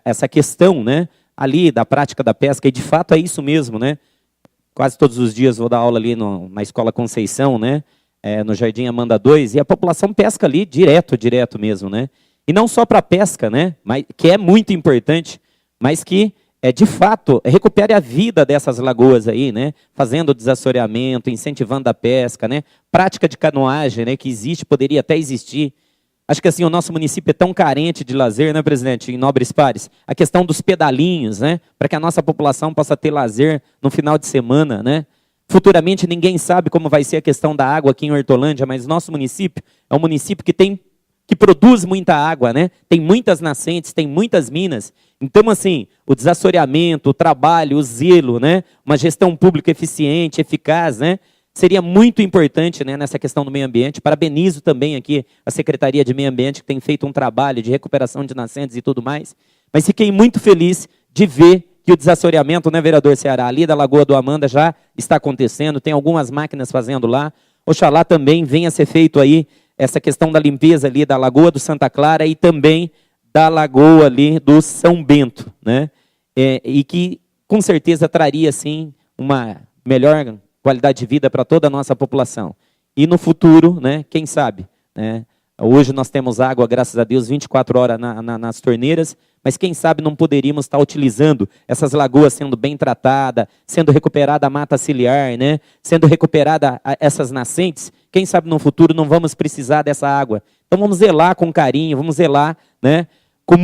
essa questão, né, ali da prática da pesca, e de fato é isso mesmo, né? Quase todos os dias vou dar aula ali na Escola Conceição, né? No Jardim Amanda 2, e a população pesca ali direto mesmo, né? E não só para pesca, né? Mas, que é muito importante, mas que, de fato, recupere a vida dessas lagoas aí, né? Fazendo o desassoreamento, incentivando a pesca, né? Prática de canoagem, né? Que existe, poderia até existir. Acho que assim, o nosso município é tão carente de lazer, né, presidente, em nobres pares? A questão dos pedalinhos, né? Para que a nossa população possa ter lazer no final de semana, né? Futuramente ninguém sabe como vai ser a questão da água aqui em Hortolândia, mas nosso município é um município que produz muita água, né? Tem muitas nascentes, tem muitas minas. Então, assim, o desassoreamento, o trabalho, o zelo, né? Uma gestão pública eficiente, eficaz, né? Seria muito importante, né, nessa questão do meio ambiente. Parabenizo também aqui a Secretaria de Meio Ambiente, que tem feito um trabalho de recuperação de nascentes e tudo mais. Mas fiquei muito feliz de ver que o desassoreamento, né, vereador Ceará, ali da Lagoa do Amanda já está acontecendo, tem algumas máquinas fazendo lá. Oxalá também venha a ser feito aí essa questão da limpeza ali da Lagoa do Santa Clara e também da Lagoa ali do São Bento, né? E que com certeza traria, sim, uma melhor qualidade de vida para toda a nossa população. E no futuro, né, quem sabe, né? Hoje nós temos água, graças a Deus, 24 horas nas torneiras, mas quem sabe não poderíamos estar utilizando essas lagoas sendo bem tratadas, sendo recuperada a mata ciliar, né? Sendo recuperada essas nascentes, quem sabe no futuro não vamos precisar dessa água. Então vamos zelar com carinho, vamos zelar, né, com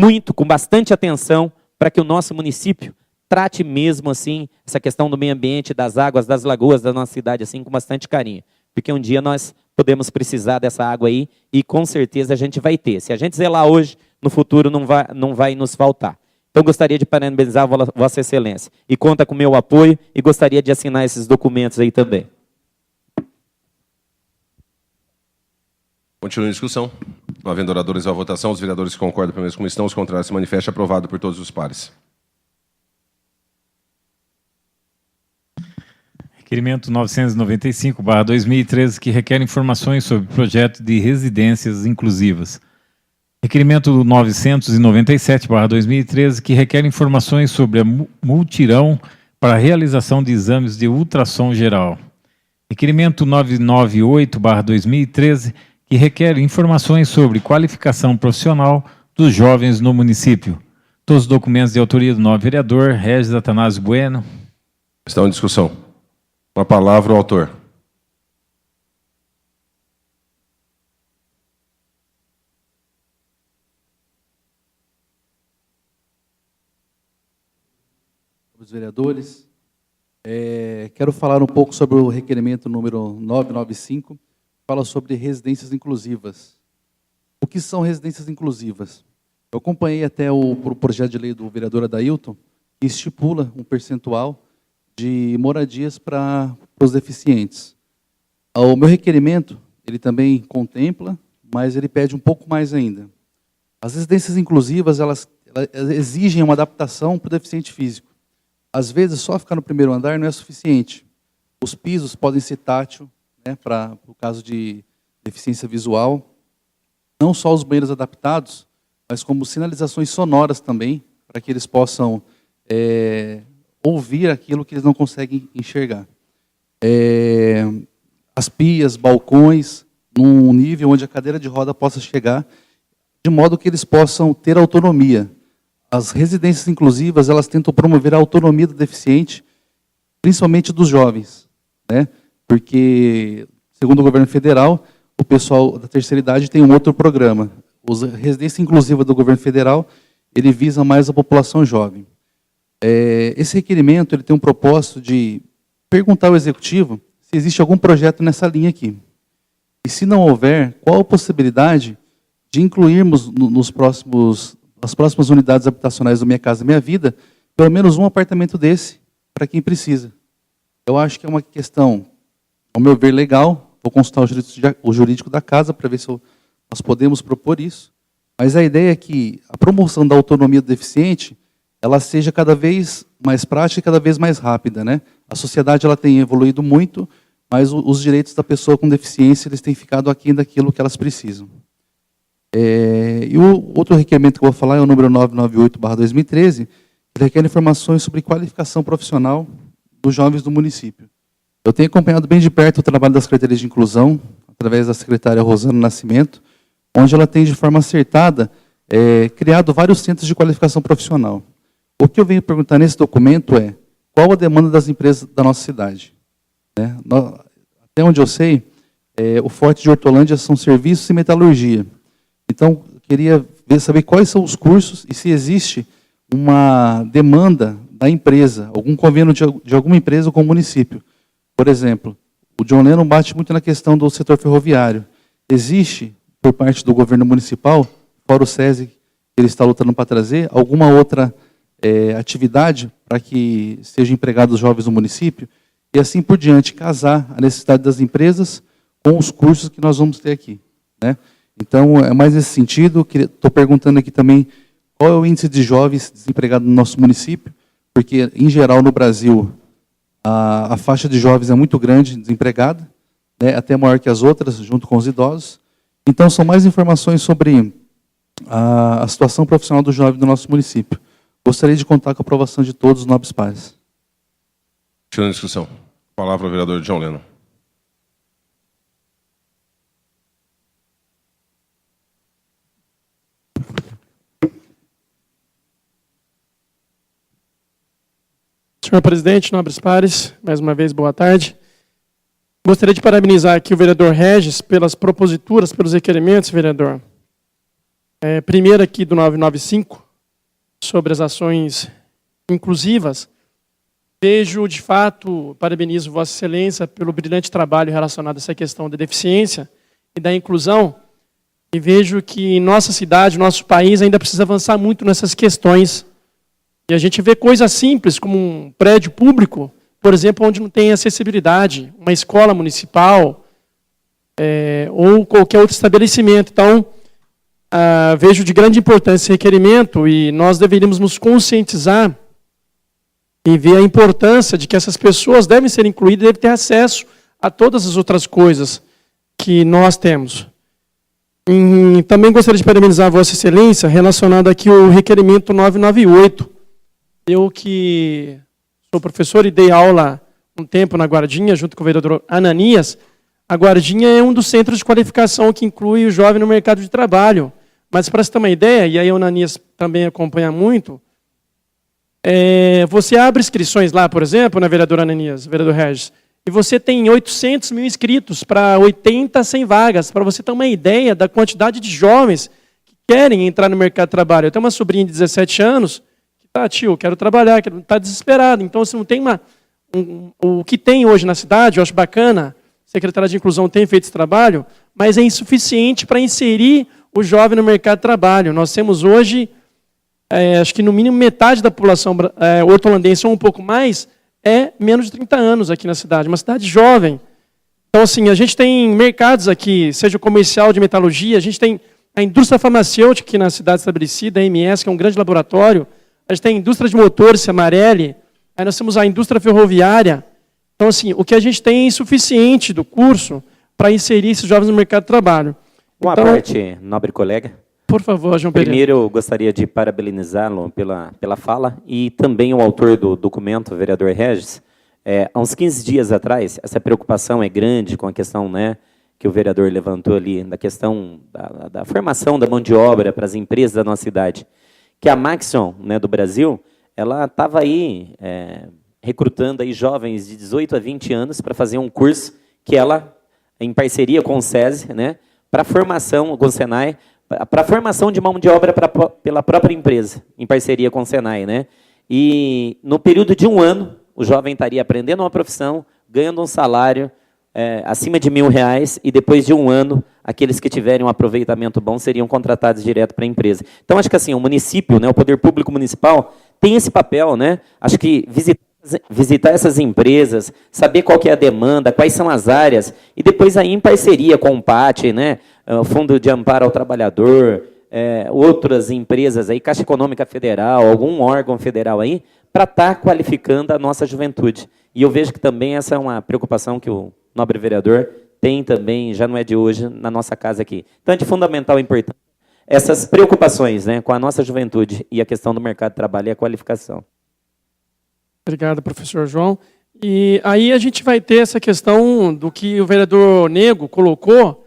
bastante atenção, para que o nosso município trate mesmo assim essa questão do meio ambiente, das águas, das lagoas da nossa cidade, assim, com bastante carinho. Porque um dia nós podemos precisar dessa água aí e com certeza a gente vai ter. Se a gente zelar hoje, no futuro não vai nos faltar. Então gostaria de parabenizar Vossa Excelência. E conta com o meu apoio e gostaria de assinar esses documentos aí também. Continua em discussão. Não havendo oradores à votação, os vereadores que concordam pelo menos como estão, os contrários se manifestam. Aprovado por todos os pares. Requerimento 995/2013, que requer informações sobre projeto de residências inclusivas. Requerimento 997/2013, que requer informações sobre a multirão para a realização de exames de ultrassom geral. Requerimento 998/2013, que requer informações sobre qualificação profissional dos jovens no município. Todos os documentos de autoria do novo vereador, Regis Atanásio Bueno. Estão em discussão. Com a palavra o autor. Os vereadores, quero falar um pouco sobre o requerimento número 995, que fala sobre residências inclusivas. O que são residências inclusivas? Eu acompanhei até o projeto de lei do vereador Adailton, que estipula um percentual de moradias para os deficientes. O meu requerimento, ele também contempla, mas ele pede um pouco mais ainda. As residências inclusivas, elas exigem uma adaptação para o deficiente físico. Às vezes, só ficar no primeiro andar não é suficiente. Os pisos podem ser tátil, né, para o caso de deficiência visual. Não só os banheiros adaptados, mas como sinalizações sonoras também, para que eles possam ouvir aquilo que eles não conseguem enxergar. As pias, balcões, num nível onde a cadeira de roda possa chegar, de modo que eles possam ter autonomia. As residências inclusivas, elas tentam promover a autonomia do deficiente, principalmente dos jovens, né? Porque, segundo o governo federal, o pessoal da terceira idade tem um outro programa. A residência inclusiva do governo federal, ele visa mais a população jovem. Esse requerimento ele tem um propósito de perguntar ao executivo se existe algum projeto nessa linha aqui. E se não houver, qual a possibilidade de incluirmos nas próximas unidades habitacionais do Minha Casa Minha Vida, pelo menos um apartamento desse para quem precisa. Eu acho que é uma questão, ao meu ver, legal. Vou consultar o jurídico da casa para ver se nós podemos propor isso. Mas a ideia é que a promoção da autonomia do deficiente ela seja cada vez mais prática e cada vez mais rápida, né? A sociedade ela tem evoluído muito, mas os direitos da pessoa com deficiência eles têm ficado aquém daquilo que elas precisam. E o outro requerimento que eu vou falar é o número 998/2013, que requer informações sobre qualificação profissional dos jovens do município. Eu tenho acompanhado bem de perto o trabalho das secretarias de inclusão, através da secretária Rosana Nascimento, onde ela tem, de forma acertada, criado vários centros de qualificação profissional. O que eu venho perguntar nesse documento é qual a demanda das empresas da nossa cidade. Né? Até onde eu sei, o forte de Hortolândia são serviços e metalurgia. Então, eu queria saber quais são os cursos e se existe uma demanda da empresa, algum convênio de alguma empresa com o município. Por exemplo, o John Lennon bate muito na questão do setor ferroviário. Existe, por parte do governo municipal, fora o SESI, que ele está lutando para trazer, alguma outra atividade para que sejam empregados os jovens do município? E assim por diante, casar a necessidade das empresas com os cursos que nós vamos ter aqui, né? Então, é mais nesse sentido. Estou perguntando aqui também qual é o índice de jovens desempregados no nosso município, porque, em geral, no Brasil, a faixa de jovens é muito grande, desempregada, né, até maior que as outras, junto com os idosos. Então, são mais informações sobre a situação profissional do jovem do nosso município. Gostaria de contar com a aprovação de todos os nobres pares. Continuando a discussão. Palavra ao vereador John Lennon. Senhor presidente, nobres pares, mais uma vez, boa tarde. Gostaria de parabenizar aqui o vereador Regis pelas proposituras, pelos requerimentos, vereador. Primeiro aqui do 995, sobre as ações inclusivas. Vejo, de fato, parabenizo Vossa Excelência pelo brilhante trabalho relacionado a essa questão da deficiência e da inclusão. E vejo que nossa cidade, nosso país ainda precisa avançar muito nessas questões. E a gente vê coisas simples, como um prédio público, por exemplo, onde não tem acessibilidade, uma escola municipal, ou qualquer outro estabelecimento. Então, vejo de grande importância esse requerimento e nós deveríamos nos conscientizar e ver a importância de que essas pessoas devem ser incluídas, devem ter acesso a todas as outras coisas que nós temos. E também gostaria de parabenizar a Vossa Excelência relacionado aqui ao requerimento 998. Eu que sou professor e dei aula um tempo na Guardinha, junto com o vereador Ananias. A Guardinha é um dos centros de qualificação que inclui o jovem no mercado de trabalho. Mas para você ter uma ideia, e aí o Ananias também acompanha muito, você abre inscrições lá, por exemplo, na vereadora Ananias, vereador Regis, e você tem 800 mil inscritos para 80, 100 vagas, para você ter uma ideia da quantidade de jovens que querem entrar no mercado de trabalho. Eu tenho uma sobrinha de 17 anos, tio, quero trabalhar, está desesperado. Então, se não tem o que tem hoje na cidade, eu acho bacana, a Secretaria de Inclusão tem feito esse trabalho, mas é insuficiente para inserir o jovem no mercado de trabalho. Nós temos hoje, acho que no mínimo metade da população hortolandense, ou um pouco mais, menos de 30 anos aqui na cidade, uma cidade jovem. Então, assim, a gente tem mercados aqui, seja comercial de metalurgia, a gente tem a indústria farmacêutica aqui na cidade estabelecida, a MS, que é um grande laboratório, a gente tem a indústria de motores, Amarelli, aí nós temos a indústria ferroviária. Então, assim, o que a gente tem é insuficiente do curso para inserir esses jovens no mercado de trabalho. Uma Então, parte, nobre colega. por favor, João Pereira. Primeiro, eu gostaria de parabenizá-lo pela fala e também o autor do documento, o vereador Regis. Há uns 15 dias atrás, essa preocupação é grande com a questão, né, que o vereador levantou ali, da questão da formação da mão de obra para as empresas da nossa cidade. Que a Maxion, né, do Brasil, ela estava aí recrutando aí jovens de 18 a 20 anos para fazer um curso que ela, em parceria com o SESI, né, para formação, com o Senai, para a formação de mão de obra pela própria empresa, em parceria com o Senai, né? E no período de 1 ano, o jovem estaria aprendendo uma profissão, ganhando um salário acima de R$1.000, e depois de 1 ano, aqueles que tiverem um aproveitamento bom seriam contratados direto para a empresa. Então, acho que assim, o município, né, o poder público municipal, tem esse papel, né? Acho que visitar essas empresas, saber qual que é a demanda, quais são as áreas, e depois aí em parceria com o PAT, né, o Fundo de Amparo ao Trabalhador, outras empresas, aí, Caixa Econômica Federal, algum órgão federal aí, para estar qualificando a nossa juventude. E eu vejo que também essa é uma preocupação que o nobre vereador tem também, já não é de hoje, na nossa casa aqui. Então, é de fundamental importância essas preocupações, né, com a nossa juventude e a questão do mercado de trabalho e a qualificação. Obrigado, professor João. E aí a gente vai ter essa questão do que o vereador Nego colocou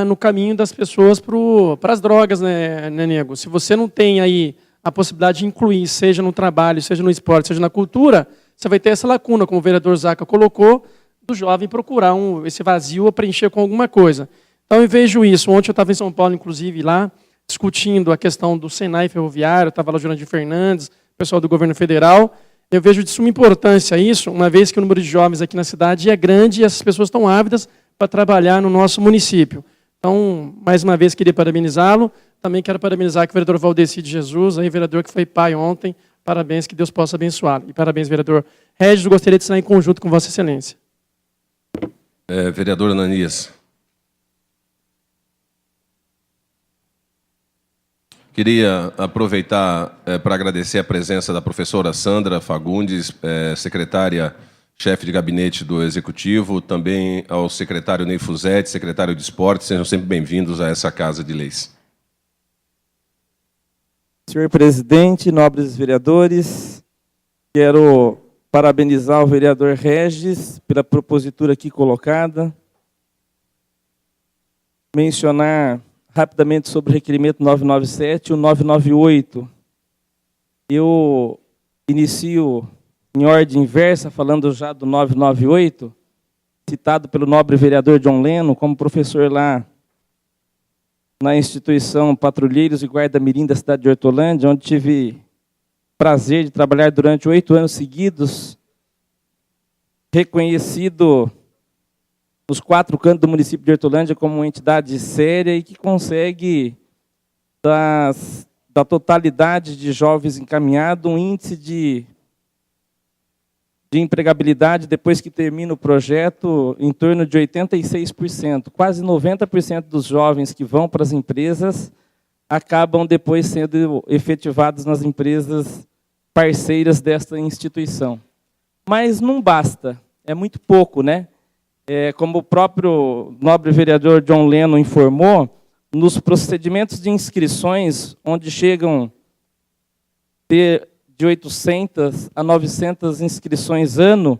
no caminho das pessoas para as drogas, né, Nego? Se você não tem aí a possibilidade de incluir, seja no trabalho, seja no esporte, seja na cultura, você vai ter essa lacuna, como o vereador Zaca colocou, do jovem procurar esse vazio a preencher com alguma coisa. Então, eu vejo isso. Ontem eu estava em São Paulo, inclusive, lá, discutindo a questão do Senai ferroviário, estava lá o Jurandir Fernandes, pessoal do governo federal. Eu vejo de suma importância isso, uma vez que o número de jovens aqui na cidade é grande e essas pessoas estão ávidas para trabalhar no nosso município. Então, mais uma vez, queria parabenizá-lo. Também quero parabenizar aqui o vereador Valdeci de Jesus, aí, vereador que foi pai ontem. Parabéns, que Deus possa abençoá-lo. E parabéns, vereador Regis, eu gostaria de assinar em conjunto com Vossa Excelência. Vereador Ananias. Queria aproveitar para agradecer a presença da professora Sandra Fagundes, secretária-chefe de gabinete do Executivo, também ao secretário Ney Fusetti, secretário de Esportes. Sejam sempre bem-vindos a essa Casa de Leis. Senhor presidente, nobres vereadores, quero parabenizar o vereador Regis pela propositura aqui colocada, mencionar rapidamente sobre o requerimento 997 e o 998. Eu inicio em ordem inversa, falando já do 998, citado pelo nobre vereador John Leno, como professor lá na instituição Patrulheiros e Guarda-Mirim da cidade de Hortolândia, onde tive prazer de trabalhar durante 8 anos seguidos, reconhecido nos 4 cantos do município de Hortolândia como uma entidade séria e que consegue, da totalidade de jovens encaminhados, um índice de empregabilidade, depois que termina o projeto, em torno de 86%. Quase 90% dos jovens que vão para as empresas acabam depois sendo efetivados nas empresas parceiras desta instituição. Mas não basta, é muito pouco, né? Como o próprio nobre vereador John Leno informou, nos procedimentos de inscrições, onde chegam de 800 a 900 inscrições ano,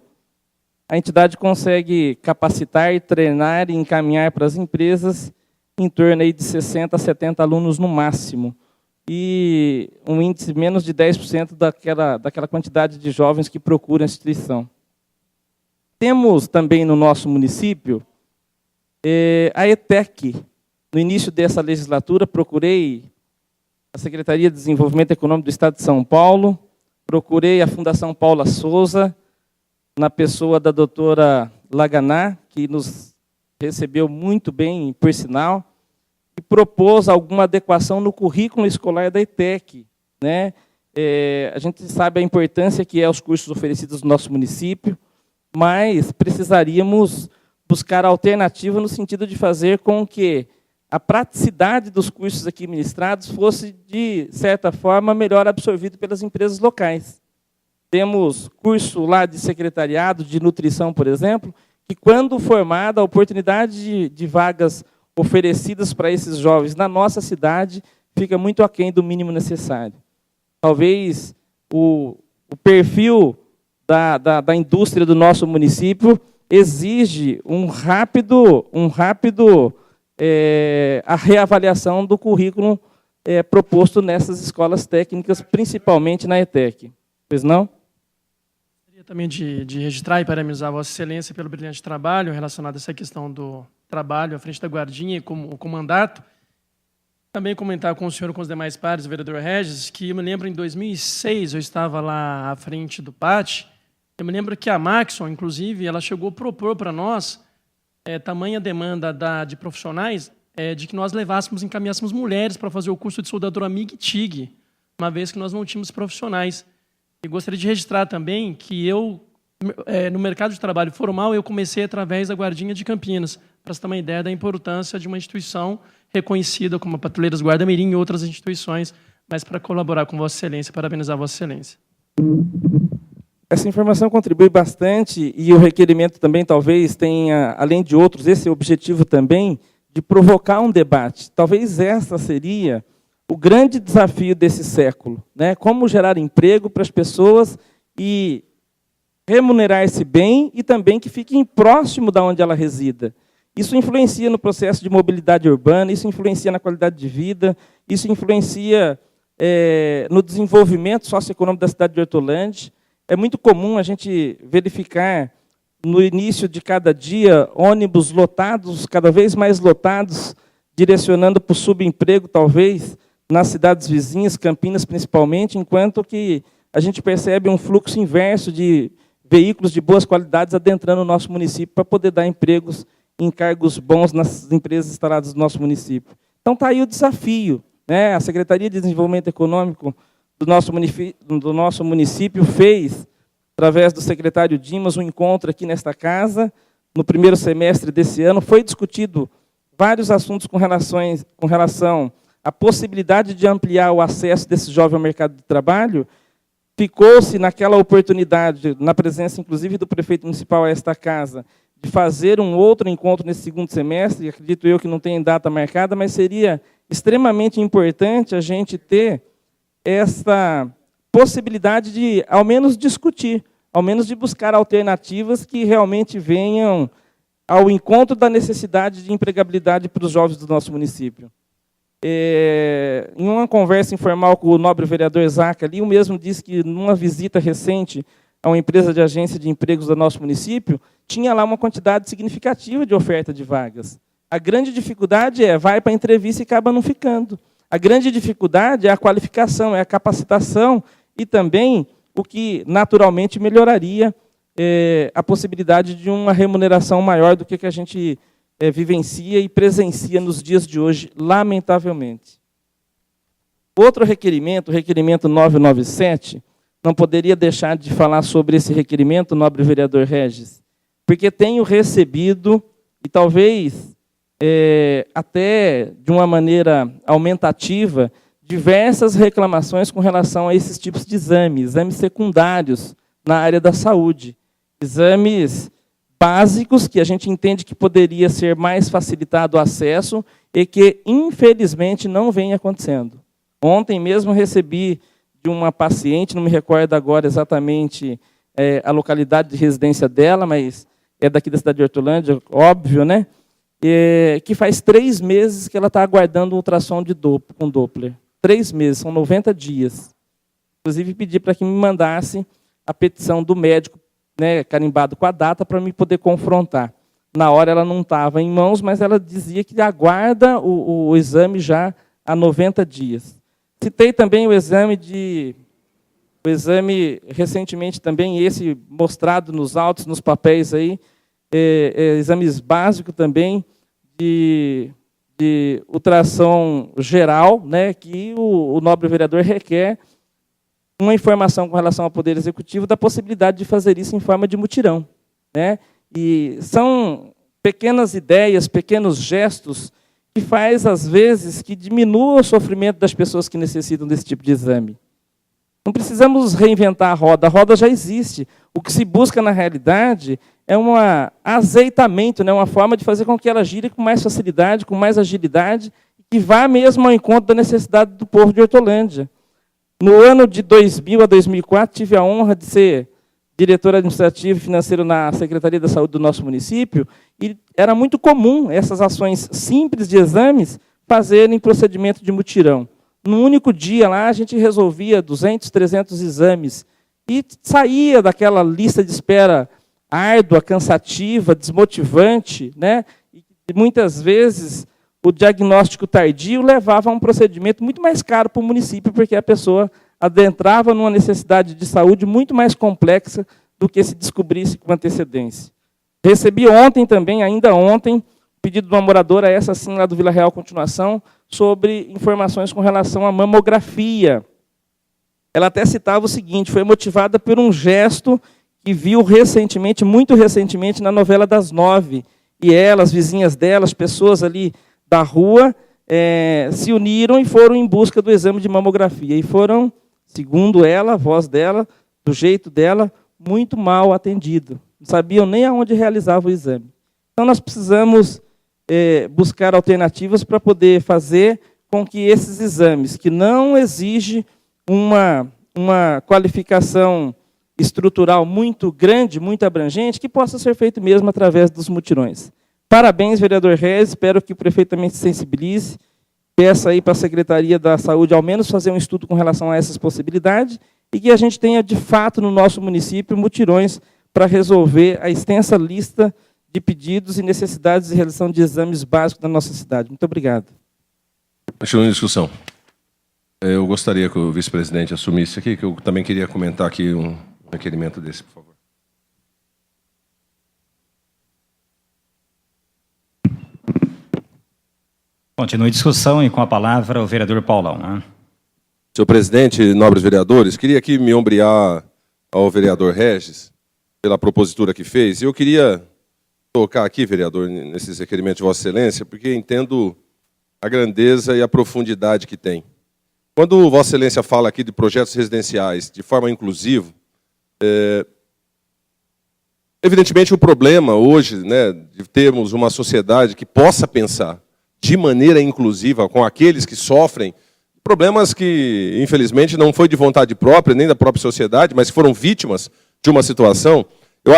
a entidade consegue capacitar, treinar e encaminhar para as empresas em torno aí de 60 a 70 alunos no máximo. E um índice menos de 10% daquela quantidade de jovens que procuram a instituição. Temos também no nosso município a ETEC. No início dessa legislatura, procurei a Secretaria de Desenvolvimento Econômico do Estado de São Paulo, procurei a Fundação Paula Souza, na pessoa da doutora Laganá, que nos recebeu muito bem, por sinal, e propôs alguma adequação no currículo escolar da ETEC, né? A gente sabe a importância que é os cursos oferecidos no nosso município, mas precisaríamos buscar alternativa no sentido de fazer com que a praticidade dos cursos aqui ministrados fosse, de certa forma, melhor absorvido pelas empresas locais. Temos curso lá de secretariado, de nutrição, por exemplo, que, quando formada, a oportunidade de vagas oferecidas para esses jovens na nossa cidade fica muito aquém do mínimo necessário. Talvez o perfil da indústria do nosso município exige a reavaliação do currículo proposto nessas escolas técnicas, principalmente na ETEC. Pois não? Gostaria também de registrar e parabenizar a Vossa Excelência pelo brilhante trabalho relacionado a essa questão do trabalho à frente da Guardinha e com o mandato. Também comentar com o senhor e com os demais pares, o vereador Regis, que eu me lembro em 2006, eu estava lá à frente do PAT, eu me lembro que a Maxon, inclusive, ela chegou a propor para nós tamanha demanda de profissionais de que nós encaminhássemos mulheres para fazer o curso de soldadura MIG e TIG, uma vez que nós não tínhamos profissionais. E gostaria de registrar também que eu, no mercado de trabalho formal, eu comecei através da Guardinha de Campinas, para você ter uma ideia da importância de uma instituição reconhecida como a Patrulheiras Guarda-Mirim e outras instituições, mas para colaborar com Vossa Excelência, parabenizar Vossa Excelência. Essa informação contribui bastante e o requerimento também talvez tenha, além de outros, esse objetivo também de provocar um debate. Talvez essa seria o grande desafio desse século, né? Como gerar emprego para as pessoas e remunerar esse bem e também que fiquem próximo da onde ela resida. Isso influencia no processo de mobilidade urbana, isso influencia na qualidade de vida, isso influencia no desenvolvimento socioeconômico da cidade de Hortolândia. É muito comum a gente verificar, no início de cada dia, ônibus lotados, cada vez mais lotados, direcionando para o subemprego, talvez, nas cidades vizinhas, Campinas principalmente, enquanto que a gente percebe um fluxo inverso de veículos de boas qualidades adentrando o nosso município para poder dar empregos em cargos bons nas empresas instaladas no nosso município. Então, está aí o desafio, né? A Secretaria de Desenvolvimento Econômico do nosso município fez, através do secretário Dimas, um encontro aqui nesta casa, no primeiro semestre desse ano. Foi discutido vários assuntos com relação à possibilidade de ampliar o acesso desse jovem ao mercado de trabalho. Ficou-se naquela oportunidade, na presença, inclusive, do prefeito municipal a esta casa, de fazer um outro encontro nesse segundo semestre. Acredito eu que não tem data marcada, mas seria extremamente importante a gente ter essa possibilidade de, ao menos, discutir, ao menos de buscar alternativas que realmente venham ao encontro da necessidade de empregabilidade para os jovens do nosso município. Em uma conversa informal com o nobre vereador Zaca, ali, o mesmo disse que, numa visita recente a uma empresa de agência de empregos do nosso município, tinha lá uma quantidade significativa de oferta de vagas. A grande dificuldade vai para a entrevista e acaba não ficando. A grande dificuldade é a qualificação, é a capacitação e também o que naturalmente melhoraria a possibilidade de uma remuneração maior do que a gente vivencia e presencia nos dias de hoje, lamentavelmente. Outro requerimento, o requerimento 997, não poderia deixar de falar sobre esse requerimento, nobre vereador Regis, porque tenho recebido, e talvez até de uma maneira aumentativa, diversas reclamações com relação a esses tipos de exames secundários na área da saúde. Exames básicos que a gente entende que poderia ser mais facilitado o acesso e que, infelizmente, não vem acontecendo. Ontem mesmo recebi de uma paciente, não me recordo agora exatamente a localidade de residência dela, mas é daqui da cidade de Hortolândia, óbvio, né? Que faz 3 meses que ela está aguardando um ultrassom com Doppler. 3 meses, são 90 dias. Inclusive, pedi para que me mandasse a petição do médico, né, carimbado com a data, para me poder confrontar. Na hora ela não estava em mãos, mas ela dizia que aguarda o exame já há 90 dias. Citei também o exame recentemente também, esse mostrado nos autos, nos papéis aí, exames básicos também de ultrassom geral, né, que o nobre vereador requer uma informação com relação ao Poder Executivo da possibilidade de fazer isso em forma de mutirão, né? E são pequenas ideias, pequenos gestos, que faz, às vezes, que diminua o sofrimento das pessoas que necessitam desse tipo de exame. Não precisamos reinventar a roda já existe. O que se busca, na realidade, é um azeitamento, né? Uma forma de fazer com que ela gire com mais facilidade, com mais agilidade, que vá mesmo ao encontro da necessidade do povo de Hortolândia. No ano de 2000 a 2004, tive a honra de ser diretor administrativo e financeiro na Secretaria da Saúde do nosso município, e era muito comum essas ações simples de exames fazerem procedimento de mutirão. Num único dia lá, a gente resolvia 200, 300 exames e saía daquela lista de espera árdua, cansativa, desmotivante, né? E muitas vezes o diagnóstico tardio levava a um procedimento muito mais caro para o município, porque a pessoa adentrava numa necessidade de saúde muito mais complexa do que se descobrisse com antecedência. Recebi ontem também, ainda ontem, pedido de uma moradora, essa sim, lá do Vila Real Continuação, sobre informações com relação à mamografia. Ela até citava o seguinte: foi motivada por um gesto que viu recentemente, muito recentemente, na novela das 9. E ela, as vizinhas dela, as pessoas ali da rua, se uniram e foram em busca do exame de mamografia. E foram, segundo ela, a voz dela, do jeito dela, muito mal atendidos. Não sabiam nem aonde realizava o exame. Então, nós precisamos buscar alternativas para poder fazer com que esses exames, que não exigem uma qualificação estrutural muito grande, muito abrangente, que possa ser feito mesmo através dos mutirões. Parabéns, vereador Reis, espero que o prefeito também se sensibilize, peça aí para a Secretaria da Saúde ao menos fazer um estudo com relação a essas possibilidades e que a gente tenha, de fato, no nosso município, mutirões para resolver a extensa lista de pedidos e necessidades de realização de exames básicos da nossa cidade. Muito obrigado. Continuando a discussão. Eu gostaria que o vice-presidente assumisse aqui, que eu também queria comentar aqui um requerimento desse, por favor. Continue a discussão e com a palavra o vereador Paulão. Né? Senhor presidente, nobres vereadores, queria aqui me ombrear ao vereador Regis pela propositura que fez. E eu queria tocar aqui, vereador, nesses requerimentos de Vossa Excelência, porque entendo a grandeza e a profundidade que tem. Quando Vossa Excelência fala aqui de projetos residenciais de forma inclusiva, evidentemente o problema hoje, né, de termos uma sociedade que possa pensar de maneira inclusiva com aqueles que sofrem problemas que, infelizmente, não foi de vontade própria, nem da própria sociedade, mas que foram vítimas de uma situação,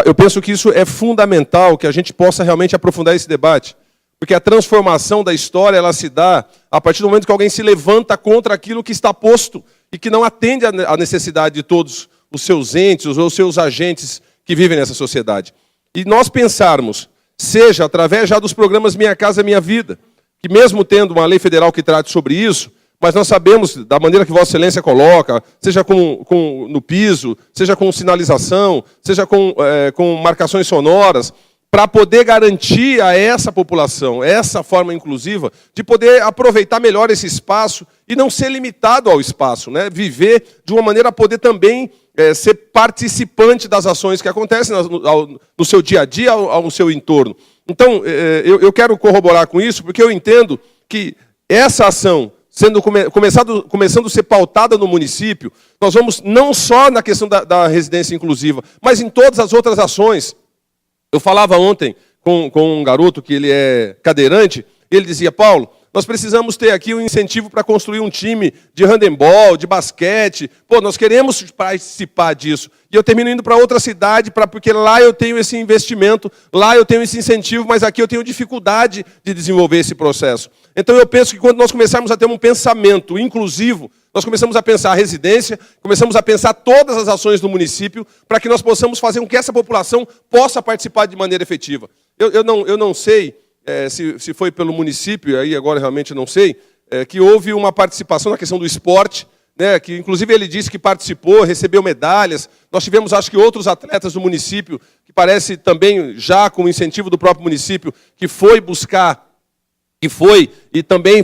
eu penso que isso é fundamental, que a gente possa realmente aprofundar esse debate. Porque a transformação da história ela se dá a partir do momento que alguém se levanta contra aquilo que está posto e que não atende à necessidade de todos os seus entes, os seus agentes que vivem nessa sociedade. E nós pensarmos, seja através já dos programas Minha Casa Minha Vida, que mesmo tendo uma lei federal que trate sobre isso, mas nós sabemos, da maneira que Vossa Excelência coloca, seja no piso, seja com sinalização, seja com marcações sonoras, para poder garantir a essa população, essa forma inclusiva, de poder aproveitar melhor esse espaço e não ser limitado ao espaço, né? Viver de uma maneira a poder também ser participante das ações que acontecem no seu dia a dia, ao seu entorno. Então, eu quero corroborar com isso, porque eu entendo que essa ação, começando a ser pautada no município, nós vamos não só na questão da residência inclusiva, mas em todas as outras ações. Eu falava ontem com um garoto que ele é cadeirante, ele dizia: Paulo, nós precisamos ter aqui um incentivo para construir um time de handebol, de basquete. Pô, nós queremos participar disso. E eu termino indo para outra cidade, porque lá eu tenho esse investimento, lá eu tenho esse incentivo, mas aqui eu tenho dificuldade de desenvolver esse processo. Então eu penso que quando nós começarmos a ter um pensamento inclusivo, nós começamos a pensar a residência, começamos a pensar todas as ações do município, para que nós possamos fazer com que essa população possa participar de maneira efetiva. Eu não sei se foi pelo município, aí agora realmente não sei, que houve uma participação na questão do esporte, né, que inclusive ele disse que participou, recebeu medalhas. Nós tivemos, acho que, outros atletas do município, que parece também já com o incentivo do próprio município, que foi buscar que foi, e também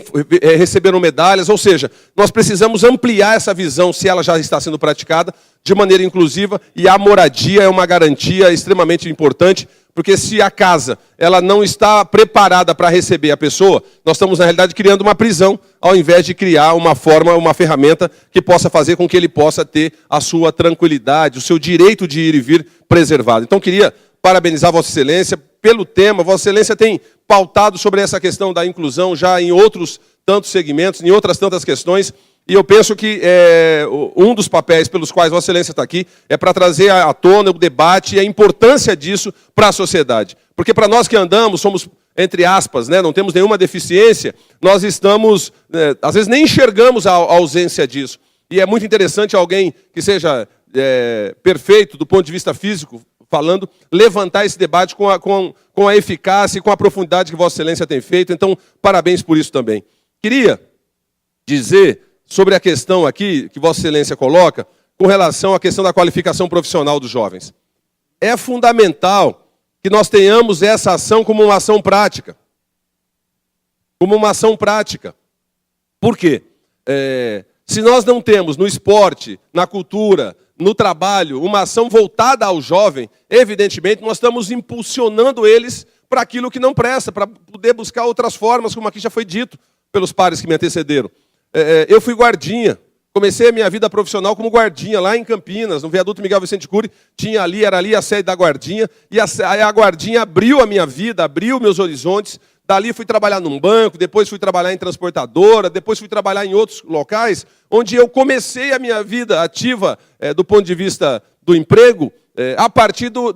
receberam medalhas, ou seja, nós precisamos ampliar essa visão, se ela já está sendo praticada, de maneira inclusiva, e a moradia é uma garantia extremamente importante, porque se a casa ela não está preparada para receber a pessoa, nós estamos, na realidade, criando uma prisão, ao invés de criar uma forma, uma ferramenta que possa fazer com que ele possa ter a sua tranquilidade, o seu direito de ir e vir preservado. Então, queria parabenizar Vossa Excelência pelo tema. Vossa Excelência tem pautado sobre essa questão da inclusão já em outros tantos segmentos, em outras tantas questões, e eu penso que um dos papéis pelos quais Vossa Excelência está aqui é para trazer à tona o debate e a importância disso para a sociedade. Porque para nós que andamos, somos, entre aspas, né, não temos nenhuma deficiência, nós estamos, às vezes nem enxergamos a ausência disso. E é muito interessante alguém que seja perfeito do ponto de vista físico, falando, levantar esse debate com a eficácia e com a profundidade que Vossa Excelência tem feito. Então, parabéns por isso também. Queria dizer sobre a questão aqui que Vossa Excelência coloca, com relação à questão da qualificação profissional dos jovens. É fundamental que nós tenhamos essa ação como uma ação prática. Como uma ação prática. Por quê? Se nós não temos no esporte, na cultura, no trabalho, uma ação voltada ao jovem, evidentemente nós estamos impulsionando eles para aquilo que não presta, para poder buscar outras formas, como aqui já foi dito pelos pares que me antecederam. Eu fui guardinha, comecei a minha vida profissional como guardinha, lá em Campinas, no viaduto Miguel Vicente Cury, era ali a sede da guardinha, e a guardinha abriu a minha vida, abriu meus horizontes. Dali fui trabalhar num banco, depois fui trabalhar em transportadora, depois fui trabalhar em outros locais, onde eu comecei a minha vida ativa do ponto de vista do emprego, a partir do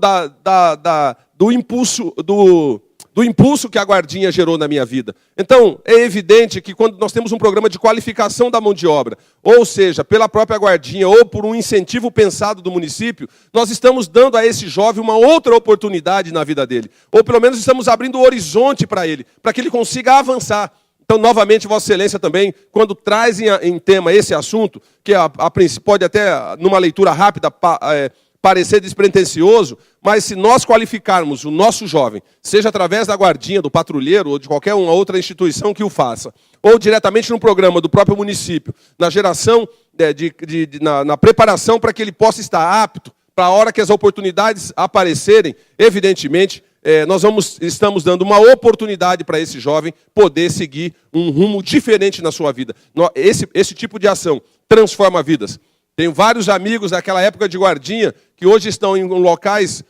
impulso que a guardinha gerou na minha vida. Então, é evidente que quando nós temos um programa de qualificação da mão de obra, ou seja, pela própria guardinha ou por um incentivo pensado do município, nós estamos dando a esse jovem uma outra oportunidade na vida dele. Ou pelo menos estamos abrindo o horizonte para ele que ele consiga avançar. Então, novamente, Vossa Excelência também, quando traz em tema esse assunto, que pode até, numa leitura rápida, parecer despretensioso, mas se nós qualificarmos o nosso jovem, seja através da guardinha, do patrulheiro ou de qualquer uma outra instituição que o faça, ou diretamente no programa do próprio município, na geração, na preparação para que ele possa estar apto para a hora que as oportunidades aparecerem, evidentemente, nós estamos dando uma oportunidade para esse jovem poder seguir um rumo diferente na sua vida. Esse tipo de ação transforma vidas. Tenho vários amigos daquela época de guardinha que hoje estão em locais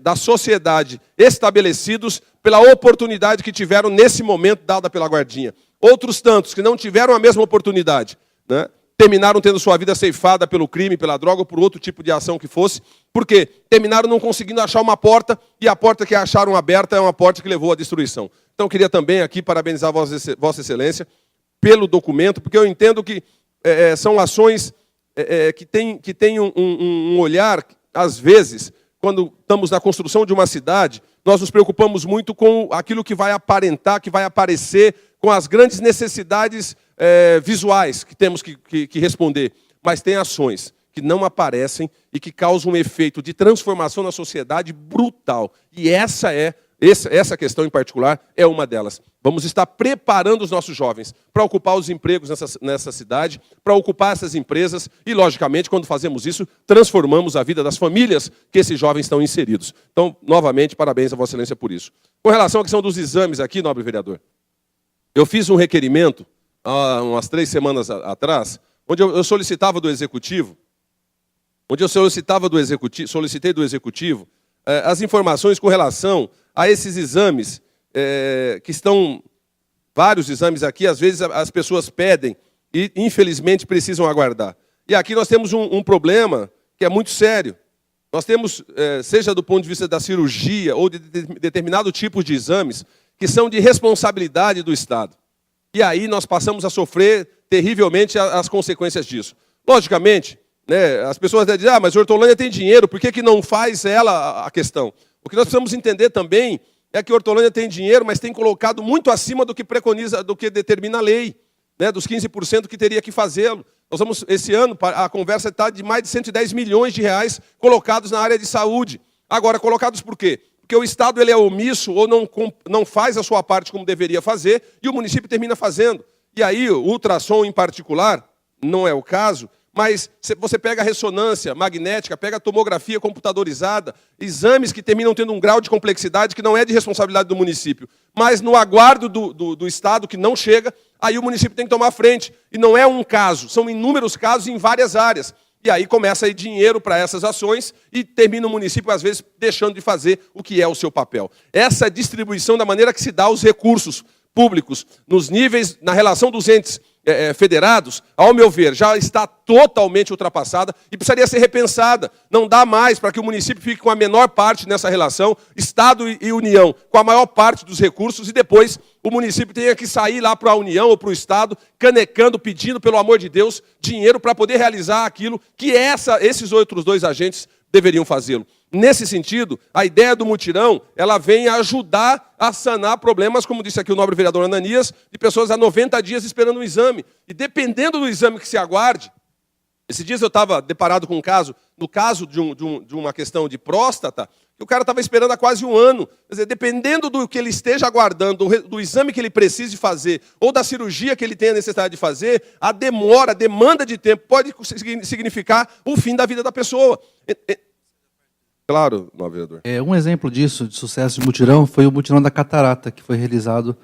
da sociedade estabelecidos pela oportunidade que tiveram nesse momento dada pela guardinha. Outros tantos que não tiveram a mesma oportunidade, né, terminaram tendo sua vida ceifada pelo crime, pela droga ou por outro tipo de ação que fosse, porque terminaram não conseguindo achar uma porta e a porta que acharam aberta é uma porta que levou à destruição. Então, queria também aqui parabenizar Vossa Excelência pelo documento, porque eu entendo que são ações que tem um olhar, às vezes, quando estamos na construção de uma cidade, nós nos preocupamos muito com aquilo que vai aparentar, que vai aparecer, com as grandes necessidades visuais que temos que responder. Mas tem ações que não aparecem e que causam um efeito de transformação na sociedade brutal. E essa questão em particular é uma delas. Vamos estar preparando os nossos jovens para ocupar os empregos nessa cidade, para ocupar essas empresas e, logicamente, quando fazemos isso, transformamos a vida das famílias que esses jovens estão inseridos. Então, novamente, parabéns a Vossa Excelência por isso. Com relação à questão dos exames aqui, nobre vereador, eu fiz um requerimento há umas 3 semanas atrás, onde eu solicitava do Executivo, solicitei do Executivo as informações com relação a esses exames, que estão vários exames aqui, às vezes as pessoas pedem e, infelizmente, precisam aguardar. E aqui nós temos um problema que é muito sério. Nós temos, seja do ponto de vista da cirurgia ou de determinado tipo de exames, que são de responsabilidade do Estado. E aí nós passamos a sofrer terrivelmente as consequências disso. Logicamente, né, as pessoas dizem, mas Hortolândia tem dinheiro, por que não faz ela a questão? O que nós precisamos entender também é que Hortolândia tem dinheiro, mas tem colocado muito acima do que preconiza, do que determina a lei, né, dos 15% que teria que fazê-lo. Nós vamos, esse ano, a conversa está de mais de 110 milhões de reais colocados na área de saúde. Agora, colocados por quê? Porque o Estado ele é omisso ou não faz a sua parte como deveria fazer e o município termina fazendo. E aí, o ultrassom em particular, não é o caso, mas você pega a ressonância magnética, pega a tomografia computadorizada, exames que terminam tendo um grau de complexidade que não é de responsabilidade do município, mas no aguardo do Estado, que não chega, aí o município tem que tomar frente. E não é um caso, são inúmeros casos em várias áreas. E aí começa a ir dinheiro para essas ações e termina o município, às vezes, deixando de fazer o que é o seu papel. Essa distribuição da maneira que se dá os recursos públicos nos níveis, na relação dos entes federados, ao meu ver, já está totalmente ultrapassada e precisaria ser repensada. Não dá mais para que o município fique com a menor parte nessa relação, Estado e União, com a maior parte dos recursos, e depois o município tenha que sair lá para a União ou para o Estado, canecando, pedindo, pelo amor de Deus, dinheiro para poder realizar aquilo que esses outros dois agentes deveriam fazê-lo. Nesse sentido, a ideia do mutirão, ela vem ajudar a sanar problemas, como disse aqui o nobre vereador Ananias, de pessoas há 90 dias esperando um exame. E dependendo do exame que se aguarde, esses dias eu estava deparado com um caso, no caso de uma questão de próstata, que o cara estava esperando há quase um ano. Quer dizer, dependendo do que ele esteja aguardando, do exame que ele precise fazer, ou da cirurgia que ele tenha necessidade de fazer, a demanda de tempo pode significar o fim da vida da pessoa. Claro, nobre vereador. Um exemplo disso, de sucesso de mutirão, foi o mutirão da catarata, que foi realizado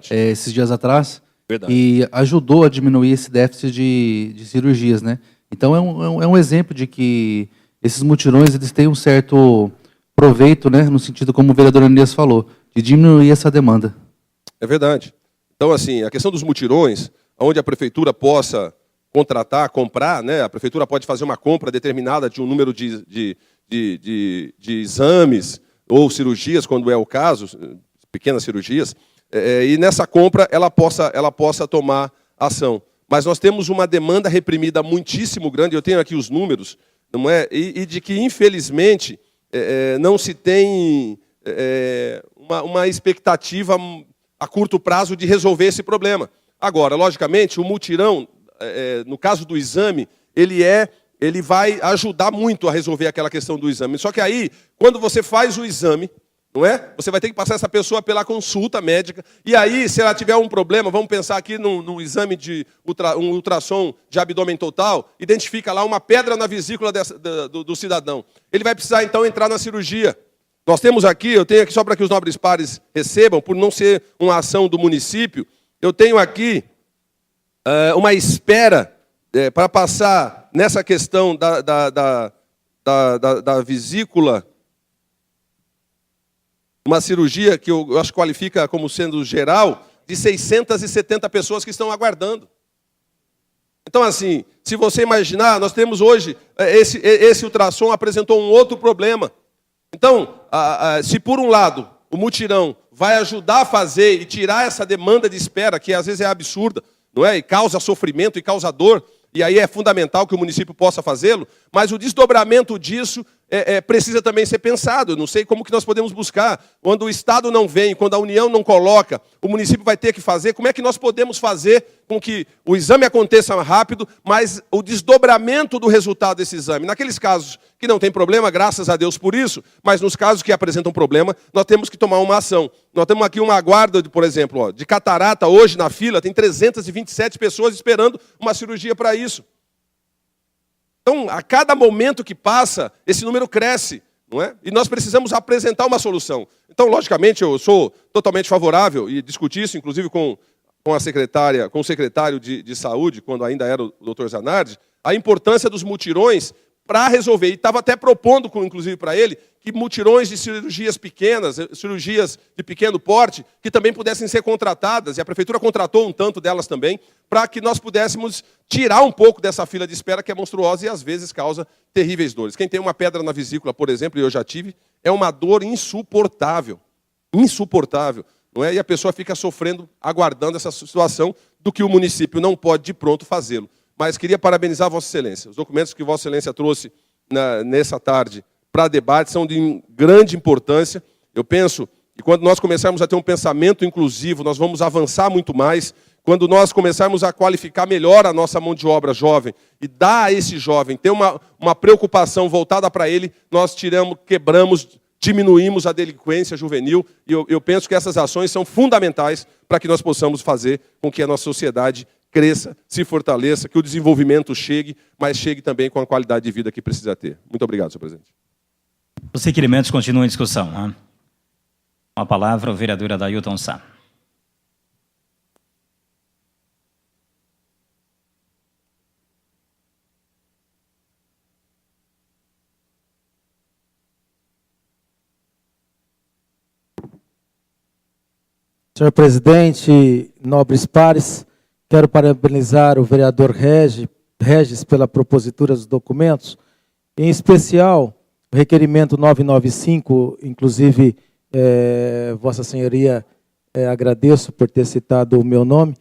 esses dias atrás. Verdade. E ajudou a diminuir esse déficit de cirurgias, né? Então é um exemplo de que esses mutirões eles têm um certo proveito, né, no sentido, como o vereador Ananias falou, de diminuir essa demanda. É verdade. Então, assim, a questão dos mutirões, onde a prefeitura possa contratar, comprar, né, a prefeitura pode fazer uma compra determinada de um número de exames ou cirurgias, quando é o caso, pequenas cirurgias, e nessa compra ela possa tomar ação. Mas nós temos uma demanda reprimida muitíssimo grande, eu tenho aqui os números, não é? E de que, infelizmente, não se tem uma expectativa a curto prazo de resolver esse problema. Agora, logicamente, o mutirão, no caso do exame, ele vai ajudar muito a resolver aquela questão do exame. Só que aí, quando você faz o exame, não é? Você vai ter que passar essa pessoa pela consulta médica. E aí, se ela tiver um problema, vamos pensar aqui no exame de um ultrassom de abdômen total, identifica lá uma pedra na vesícula do cidadão. Ele vai precisar, então, entrar na cirurgia. Nós temos aqui, eu tenho aqui só para que os nobres pares recebam, por não ser uma ação do município, eu tenho aqui uma espera para passar nessa questão da vesícula, uma cirurgia que eu acho que qualifica como sendo geral, de 670 pessoas que estão aguardando. Então, assim, se você imaginar, nós temos hoje, esse ultrassom apresentou um outro problema. Então, se por um lado o mutirão vai ajudar a fazer e tirar essa demanda de espera, que às vezes é absurda, não é? E causa sofrimento e causa dor, e aí é fundamental que o município possa fazê-lo, mas o desdobramento disso precisa também ser pensado. Eu não sei como que nós podemos buscar. Quando o Estado não vem, quando a União não coloca, o município vai ter que fazer. Como é que nós podemos fazer com que o exame aconteça rápido, mas o desdobramento do resultado desse exame? Naqueles casos que não tem problema, graças a Deus por isso, mas nos casos que apresentam problema, nós temos que tomar uma ação. Nós temos aqui uma guarda, por exemplo, de catarata, hoje na fila, tem 327 pessoas esperando uma cirurgia para isso. Então, a cada momento que passa, esse número cresce, não é? E nós precisamos apresentar uma solução. Então, logicamente, eu sou totalmente favorável, e discuti isso, inclusive, com a secretária, com o secretário de Saúde, quando ainda era o doutor Zanardi, a importância dos mutirões para resolver. E estava até propondo, inclusive, para ele, que mutirões de cirurgias pequenas, cirurgias de pequeno porte, que também pudessem ser contratadas, e a prefeitura contratou um tanto delas também, para que nós pudéssemos tirar um pouco dessa fila de espera que é monstruosa e às vezes causa terríveis dores. Quem tem uma pedra na vesícula, por exemplo, e eu já tive, é uma dor insuportável. Insuportável. Não é? E a pessoa fica sofrendo, aguardando essa situação do que o município não pode de pronto fazê-lo. Mas queria parabenizar a Vossa Excelência. Os documentos que Vossa Excelência trouxe nessa tarde para debate são de grande importância. Eu penso que quando nós começarmos a ter um pensamento inclusivo, nós vamos avançar muito mais. Quando nós começarmos a qualificar melhor a nossa mão de obra jovem e dar a esse jovem, ter uma preocupação voltada para ele, nós quebramos diminuímos a delinquência juvenil. E eu penso que essas ações são fundamentais para que nós possamos fazer com que a nossa sociedade cresça, se fortaleça, que o desenvolvimento chegue, mas chegue também com a qualidade de vida que precisa ter. Muito obrigado, senhor presidente. Os requerimentos continuam em discussão. Né? Com a palavra, o vereador Adailton Sá. Senhor presidente, nobres pares, quero parabenizar o vereador Regis pela propositura dos documentos, em especial o requerimento 995, inclusive Vossa Senhoria, agradeço por ter citado o meu nome,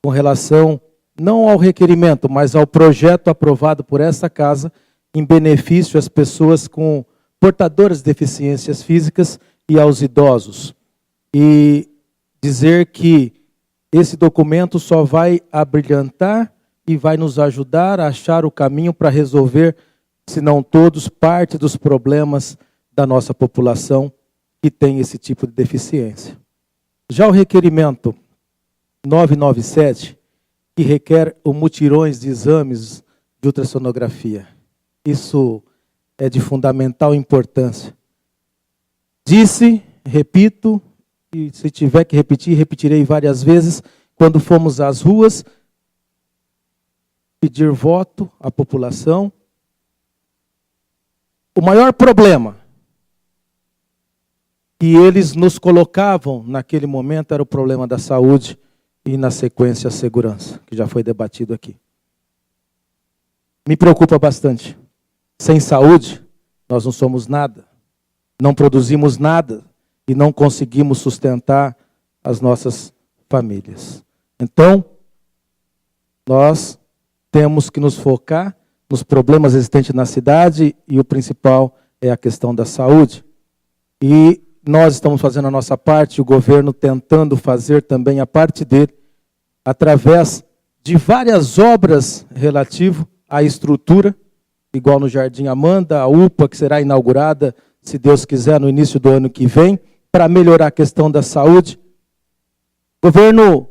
com relação não ao requerimento, mas ao projeto aprovado por essa casa em benefício às pessoas com portadoras de deficiências físicas e aos idosos. E dizer que esse documento só vai abrilhantar e vai nos ajudar a achar o caminho para resolver, se não todos, parte dos problemas da nossa população que tem esse tipo de deficiência. Já o requerimento 997, que requer o mutirões de exames de ultrassonografia. Isso é de fundamental importância. Disse, repito, e se tiver que repetir, repetirei várias vezes, quando fomos às ruas pedir voto à população. O maior problema que eles nos colocavam naquele momento era o problema da saúde e, na sequência, a segurança, que já foi debatido aqui. Me preocupa bastante. Sem saúde, nós não somos nada, não produzimos nada, e não conseguimos sustentar as nossas famílias. Então, nós temos que nos focar nos problemas existentes na cidade e o principal é a questão da saúde. E nós estamos fazendo a nossa parte, o governo tentando fazer também a parte dele, através de várias obras relativo à estrutura, igual no Jardim Amanda, a UPA que será inaugurada, se Deus quiser, no início do ano que vem, para melhorar a questão da saúde. Governo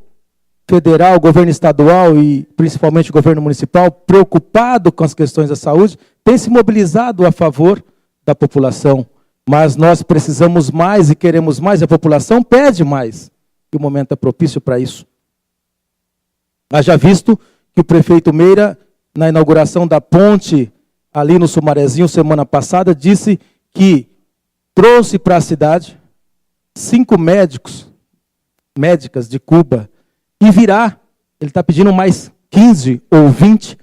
federal, governo estadual e principalmente o governo municipal, preocupado com as questões da saúde, tem se mobilizado a favor da população. Mas nós precisamos mais e queremos mais, a população pede mais. E o momento é propício para isso. Haja visto que o prefeito Meira, na inauguração da ponte ali no Sumarezinho, semana passada, disse que trouxe para a cidade 5 médicas de Cuba, e virá, ele está pedindo mais 15 ou 20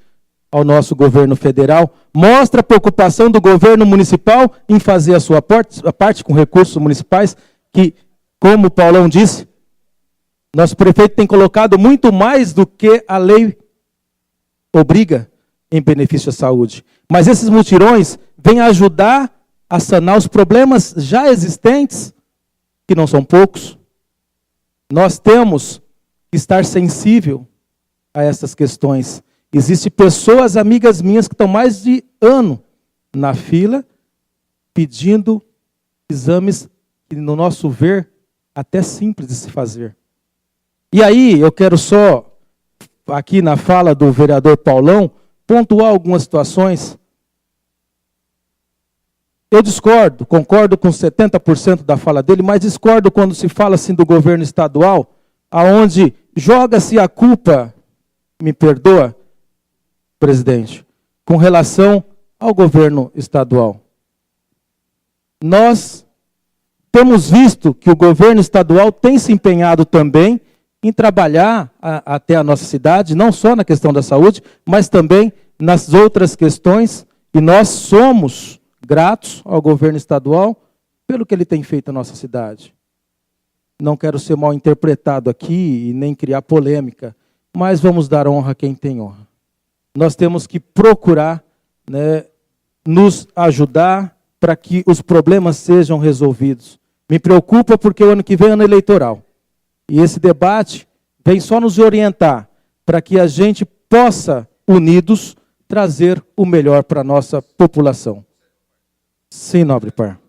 ao nosso governo federal, mostra a preocupação do governo municipal em fazer a sua parte com recursos municipais, que, como o Paulão disse, nosso prefeito tem colocado muito mais do que a lei obriga em benefício à saúde. Mas esses mutirões vêm ajudar a sanar os problemas já existentes, que não são poucos. Nós temos que estar sensível a essas questões. Existem pessoas, amigas minhas, que estão mais de ano na fila, pedindo exames que, no nosso ver, até simples de se fazer. E aí, eu quero só, aqui na fala do vereador Paulão, pontuar algumas situações. Eu discordo, concordo com 70% da fala dele, mas discordo quando se fala assim do governo estadual, aonde joga-se a culpa, me perdoa, presidente, com relação ao governo estadual. Nós temos visto que o governo estadual tem se empenhado também em trabalhar até a nossa cidade, não só na questão da saúde, mas também nas outras questões, e nós somos gratos ao governo estadual pelo que ele tem feito na nossa cidade. Não quero ser mal interpretado aqui e nem criar polêmica, mas vamos dar honra a quem tem honra. Nós temos que procurar, né, nos ajudar para que os problemas sejam resolvidos. Me preocupa porque o ano que vem é ano eleitoral. E esse debate vem só nos orientar para que a gente possa, unidos, trazer o melhor para a nossa população. Sim, nobre par.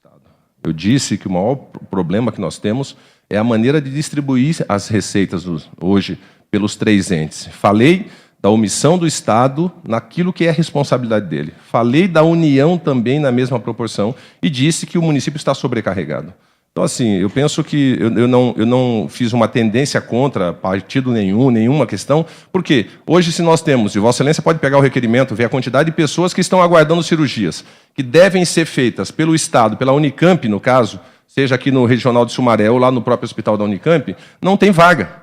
Estado. Eu disse que o maior problema que nós temos é a maneira de distribuir as receitas hoje pelos 3 entes. Falei da omissão do Estado naquilo que é a responsabilidade dele. Falei da União também na mesma proporção e disse que o município está sobrecarregado. Então, assim, eu penso que eu não fiz uma tendência contra partido nenhum, nenhuma questão, porque hoje, se nós temos, e Vossa Excelência pode pegar o requerimento, ver a quantidade de pessoas que estão aguardando cirurgias, que devem ser feitas pelo Estado, pela Unicamp, no caso, seja aqui no Regional de Sumaré ou lá no próprio hospital da Unicamp, não tem vaga.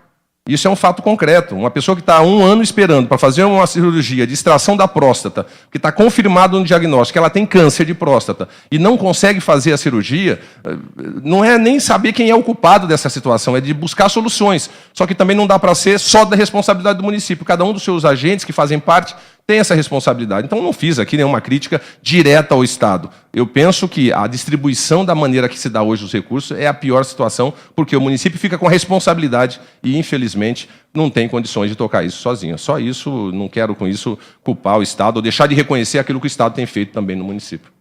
Isso é um fato concreto. Uma pessoa que está há 1 ano esperando para fazer uma cirurgia de extração da próstata, que está confirmado no diagnóstico que ela tem câncer de próstata, e não consegue fazer a cirurgia, não é nem saber quem é o culpado dessa situação, é de buscar soluções. Só que também não dá para ser só da responsabilidade do município. Cada um dos seus agentes que fazem parte tem essa responsabilidade. Então, não fiz aqui nenhuma crítica direta ao Estado. Eu penso que a distribuição da maneira que se dá hoje os recursos é a pior situação, porque o município fica com a responsabilidade e, infelizmente, não tem condições de tocar isso sozinho. Só isso, não quero com isso culpar o Estado ou deixar de reconhecer aquilo que o Estado tem feito também no município.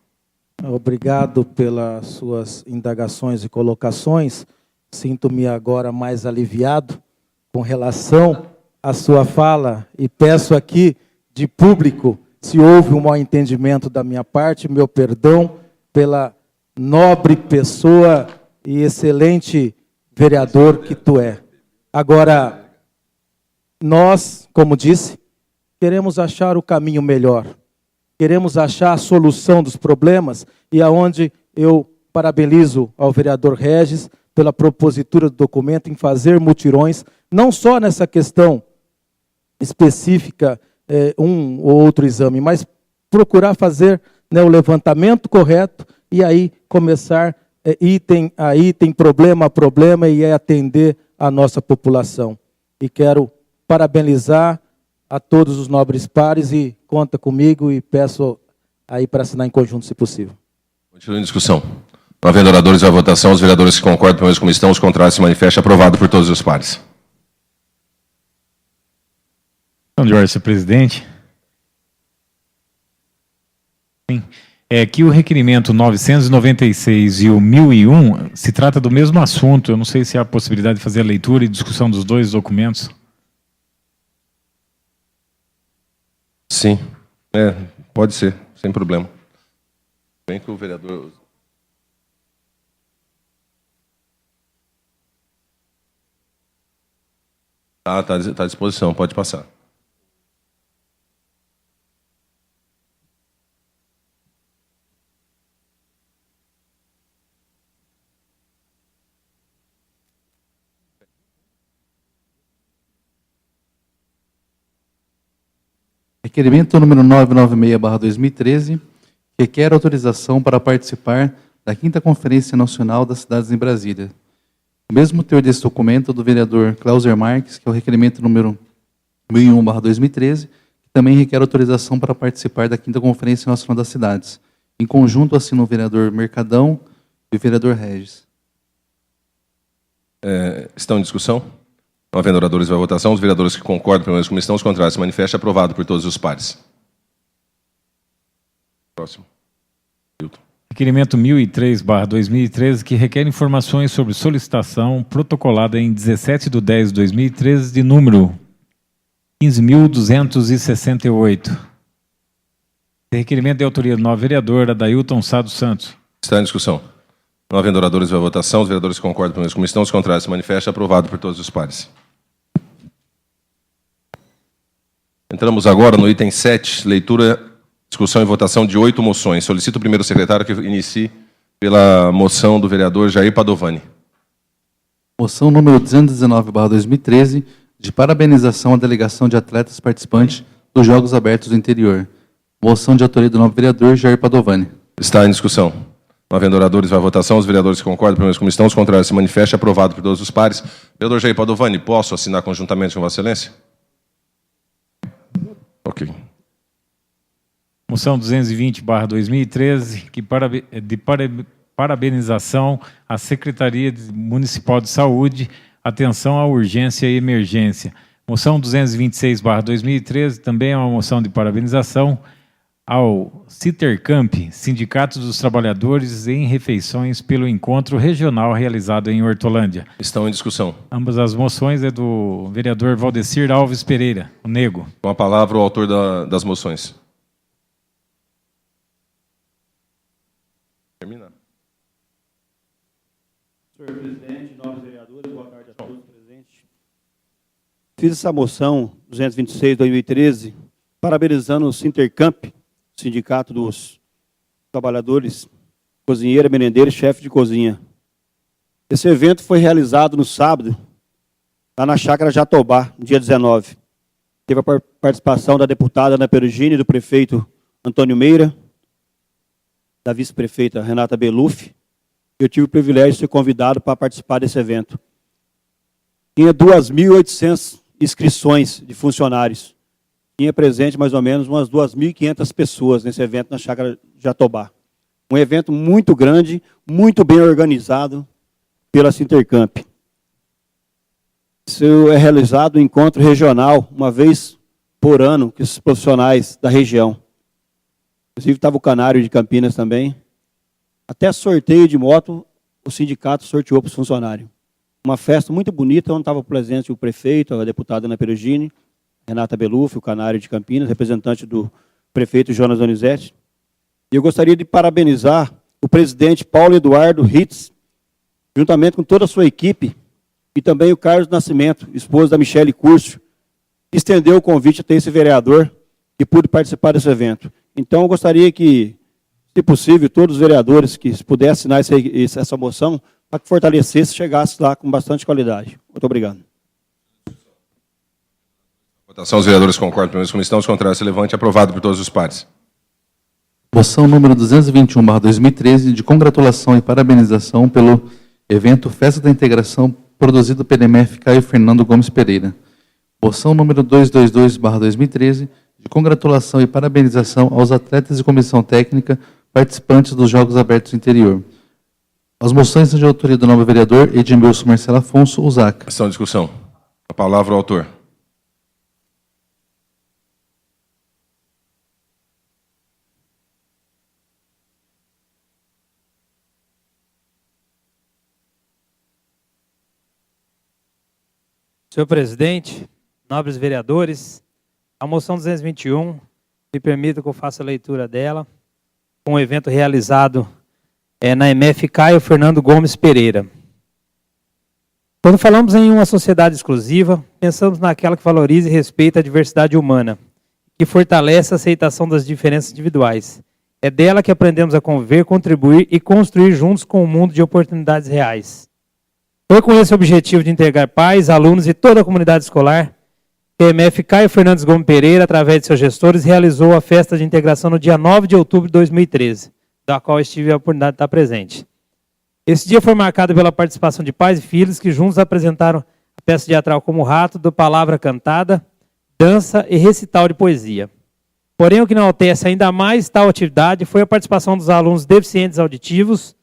Obrigado pelas suas indagações e colocações. Sinto-me agora mais aliviado com relação à sua fala e peço aqui de público, se houve um mal entendimento da minha parte, meu perdão pela nobre pessoa e excelente vereador que tu é. Agora, nós, como disse, queremos achar o caminho melhor, queremos achar a solução dos problemas e aonde eu parabenizo ao vereador Regis pela propositura do documento em fazer mutirões, não só nessa questão específica, um ou outro exame, mas procurar fazer, né, o levantamento correto e aí começar item a item, problema a problema e atender a nossa população. E quero parabenizar a todos os nobres pares e conta comigo e peço aí para assinar em conjunto, se possível. Continua em discussão. Não havendo oradores à votação, os vereadores que concordam com a como estão, os contrários se manifestam. Aprovado por todos os pares. Então, Jorge, senhor presidente. Sim. Que o requerimento 996 e o 1001 se trata do mesmo assunto. Eu não sei se há a possibilidade de fazer a leitura e discussão dos 2 documentos. Sim, pode ser, sem problema. Bem que o vereador... Está à disposição, pode passar. Requerimento número 996/2013, requer autorização para participar da 5ª Conferência Nacional das Cidades em Brasília. O mesmo teor desse documento do vereador Clauser Marques, que é o requerimento número 1001/2013, que também requer autorização para participar da 5ª Conferência Nacional das Cidades. Em conjunto, assinam o vereador Mercadão e o vereador Regis. Estão em discussão? Não havendo oradores à votação, os vereadores que concordam pelo menos como estão, os contrários se manifestam. Aprovado por todos os pares. Próximo. Requerimento 1003/2013, que requer informações sobre solicitação protocolada em 17/10/2013, de número 15.268. Esse requerimento é de autoria do novo vereador Adailton Sá dos Santos. Está em discussão. Não havendo oradores à votação, os vereadores que concordam pelo menos como estão, os contrários se manifestam. Aprovado por todos os pares. Entramos agora no item 7, leitura, discussão e votação de 8 moções. Solicito o primeiro secretário que inicie pela moção do vereador Jair Padovani. Moção número 219/2013, de parabenização à delegação de atletas participantes dos Jogos Abertos do Interior. Moção de autoria do novo vereador Jair Padovani. Está em discussão. Não havendo oradores à votação, os vereadores que concordam pelo menos como estão, os contrários se manifestam. Aprovado por todos os pares. Vereador Jair Padovani, posso assinar conjuntamente com Vossa Excelência? Ok. Moção 220/2013, que parabenização à Secretaria Municipal de Saúde, atenção à urgência e emergência. Moção 226/2013, também é uma moção de parabenização ao Citercamp, Sindicato dos Trabalhadores em Refeições, pelo encontro regional realizado em Hortolândia. Estão em discussão. Ambas as moções é do vereador Valdecir Alves Pereira, o Nego. Com a palavra o autor das moções. Termina. Senhor presidente, nobres vereadores, boa tarde a todos presentes. Fiz essa moção 226/2013, parabenizando o Sintercamp, Sindicato dos Trabalhadores, Cozinheira, Merendeira e Chefe de Cozinha. Esse evento foi realizado no sábado, lá na Chácara Jatobá, no dia 19. Teve a participação da deputada Ana Perugini, do prefeito Antônio Meira, da vice-prefeita Renata Beluf. Eu tive o privilégio de ser convidado para participar desse evento. Tinha 2.800 inscrições de funcionários. Tinha presente mais ou menos umas 2.500 pessoas nesse evento na Chácara Jatobá. Um evento muito grande, muito bem organizado pela Sintercamp. Isso é realizado um encontro regional, uma vez por ano, com esses profissionais da região. Inclusive estava o Canário de Campinas também. Até sorteio de moto, o sindicato sorteou para os funcionários. Uma festa muito bonita, onde estava presente o prefeito, a deputada Ana Perugini, Renata Beluf, o Canário de Campinas, representante do prefeito Jonas Donizete. E eu gostaria de parabenizar o presidente Paulo Eduardo Ritz, juntamente com toda a sua equipe, e também o Carlos Nascimento, esposo da Michele Curcio, que estendeu o convite até esse vereador que pude participar desse evento. Então, eu gostaria que, se possível, todos os vereadores que pudessem assinar essa moção, para que fortalecesse e chegasse lá com bastante qualidade. Muito obrigado. Votação, os vereadores concordam pela mesma comissão, os contrários se levante, aprovado por todos os pares. Moção número 221/2013, de congratulação e parabenização pelo evento Festa da Integração, produzido pelo MF Caio Fernando Gomes Pereira. Moção número 222/2013, de congratulação e parabenização aos atletas e comissão técnica participantes dos Jogos Abertos do Interior. As moções são de autoria do nobre vereador Edmilson Marcelo Afonso Uzaca. Estão em discussão. A palavra ao autor. Senhor presidente, nobres vereadores, a moção 221, me permita que eu faça a leitura dela, um evento realizado na MF Caio Fernando Gomes Pereira. Quando falamos em uma sociedade exclusiva, pensamos naquela que valoriza e respeita a diversidade humana, que fortalece a aceitação das diferenças individuais. É dela que aprendemos a conviver, contribuir e construir juntos com um mundo de oportunidades reais. Foi com esse objetivo de integrar pais, alunos e toda a comunidade escolar que a MF Caio Fernandes Gomes Pereira, através de seus gestores, realizou a festa de integração no dia 9 de outubro de 2013, da qual eu tive a oportunidade de estar presente. Esse dia foi marcado pela participação de pais e filhos que juntos apresentaram a peça teatral Como Rato, do Palavra Cantada, dança e recital de poesia. Porém, o que enaltece ainda mais tal atividade foi a participação dos alunos deficientes auditivos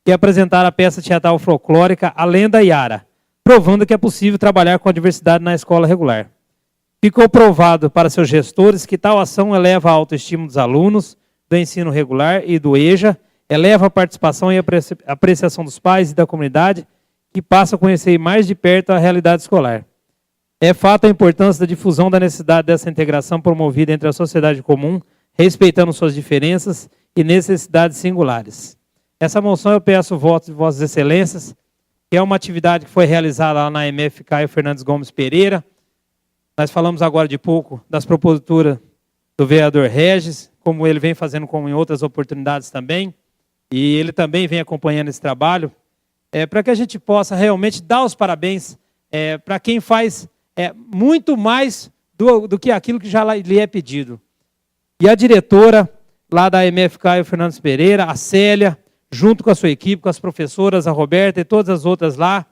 que apresentaram a peça teatral folclórica A Lenda Yara, provando que é possível trabalhar com a diversidade na escola regular. Ficou provado para seus gestores que tal ação eleva a autoestima dos alunos do ensino regular e do EJA, eleva a participação e a apreciação dos pais e da comunidade, que passa a conhecer mais de perto a realidade escolar. É fato a importância da difusão da necessidade dessa integração promovida entre a sociedade comum, respeitando suas diferenças e necessidades singulares. Essa moção eu peço o voto de Vossas Excelências, que é uma atividade que foi realizada lá na MF Caio Fernandes Gomes Pereira. Nós falamos agora de pouco das proposituras do vereador Regis, como ele vem fazendo como em outras oportunidades também, e ele também vem acompanhando esse trabalho, para que a gente possa realmente dar os parabéns para quem faz muito mais do que aquilo que já lhe é pedido. E a diretora lá da MF Caio Fernandes Pereira, a Célia, junto com a sua equipe, com as professoras, a Roberta e todas as outras lá,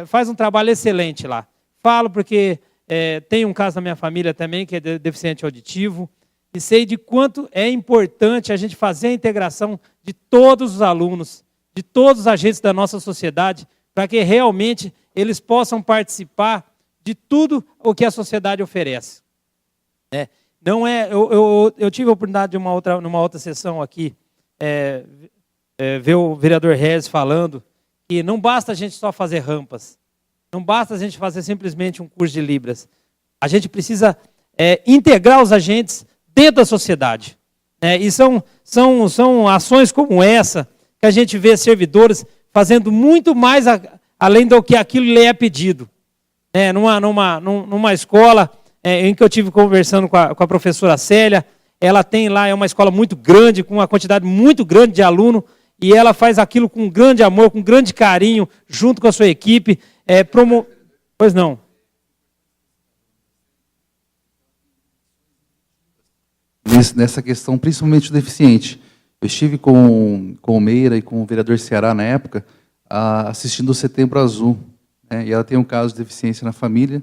faz um trabalho excelente lá. Falo porque tem um caso na minha família também, que é deficiente auditivo, e sei de quanto é importante a gente fazer a integração de todos os alunos, de todos os agentes da nossa sociedade, para que realmente eles possam participar de tudo o que a sociedade oferece. Não é, eu tive a oportunidade de numa outra sessão aqui, ver o vereador Regis falando que não basta a gente só fazer rampas, não basta a gente fazer simplesmente um curso de Libras. A gente precisa integrar os agentes dentro da sociedade. E são ações como essa que a gente vê servidores fazendo muito mais além do que aquilo lhe é pedido. Numa escola em que eu tive conversando com a professora Célia, ela tem lá, é uma escola muito grande, com uma quantidade muito grande de aluno, e ela faz aquilo com grande amor, com grande carinho, junto com a sua equipe. Pois não. Nessa questão, principalmente do deficiente. Eu estive com o Meira e com o vereador Ceará, na época, assistindo o Setembro Azul. E ela tem um caso de deficiência na família,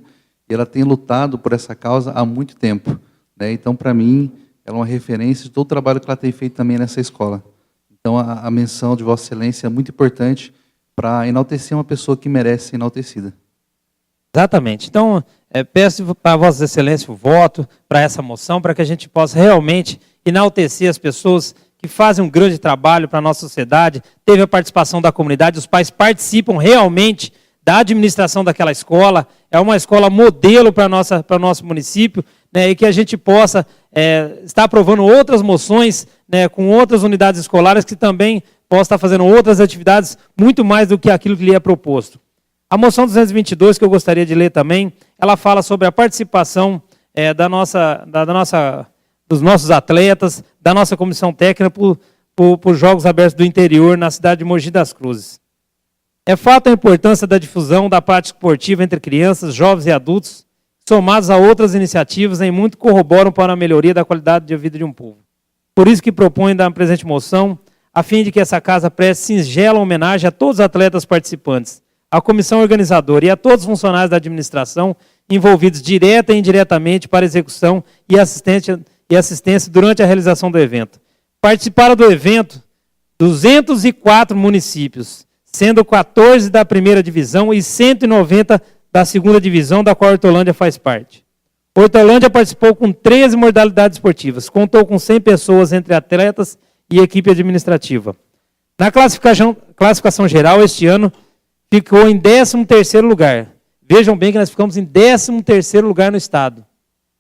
e ela tem lutado por essa causa há muito tempo. Então, para mim, ela é uma referência de todo o trabalho que ela tem feito também nessa escola. Então, a menção de Vossa Excelência é muito importante para enaltecer uma pessoa que merece ser enaltecida. Exatamente. Então, peço para Vossa Excelência o voto para essa moção, para que a gente possa realmente enaltecer as pessoas que fazem um grande trabalho para a nossa sociedade. Teve a participação da comunidade, os pais participam realmente da administração daquela escola. É uma escola modelo para o nosso município, e que a gente possa estar aprovando outras moções, com outras unidades escolares que também possam estar fazendo outras atividades muito mais do que aquilo que lhe é proposto. A moção 222, que eu gostaria de ler também, ela fala sobre a participação dos nossos atletas, da nossa comissão técnica por Jogos Abertos do Interior na cidade de Mogi das Cruzes. É fato a importância da difusão da prática esportiva entre crianças, jovens e adultos, somados a outras iniciativas, em muito corroboram para a melhoria da qualidade de vida de um povo. Por isso que proponho da presente moção, a fim de que essa casa preste singela homenagem a todos os atletas participantes, à comissão organizadora e a todos os funcionários da administração envolvidos direta e indiretamente para execução e assistência durante a realização do evento. Participaram do evento 204 municípios, sendo 14 da primeira divisão e 190 da segunda divisão, da qual a Hortolândia faz parte. A Hortolândia participou com 13 modalidades esportivas, contou com 100 pessoas entre atletas e equipe administrativa. Na classificação geral, este ano, ficou em 13º lugar. Vejam bem que nós ficamos em 13º lugar no estado.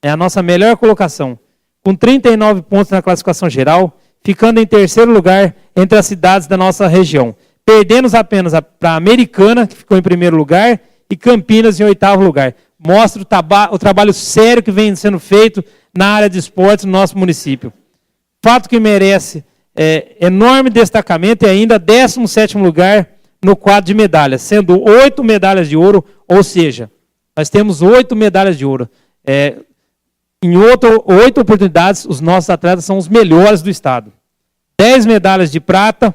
É a nossa melhor colocação. Com 39 pontos na classificação geral, ficando em 3º lugar entre as cidades da nossa região. Perdemos apenas para a Americana, que ficou em 1º lugar, e Campinas em 8º lugar. Mostra o trabalho sério que vem sendo feito na área de esportes no nosso município. Fato que merece enorme destacamento e ainda 17º lugar no quadro de medalhas, sendo 8 medalhas de ouro, ou seja, nós temos 8 medalhas de ouro. Em 8 oportunidades, os nossos atletas são os melhores do estado. 10 medalhas de prata,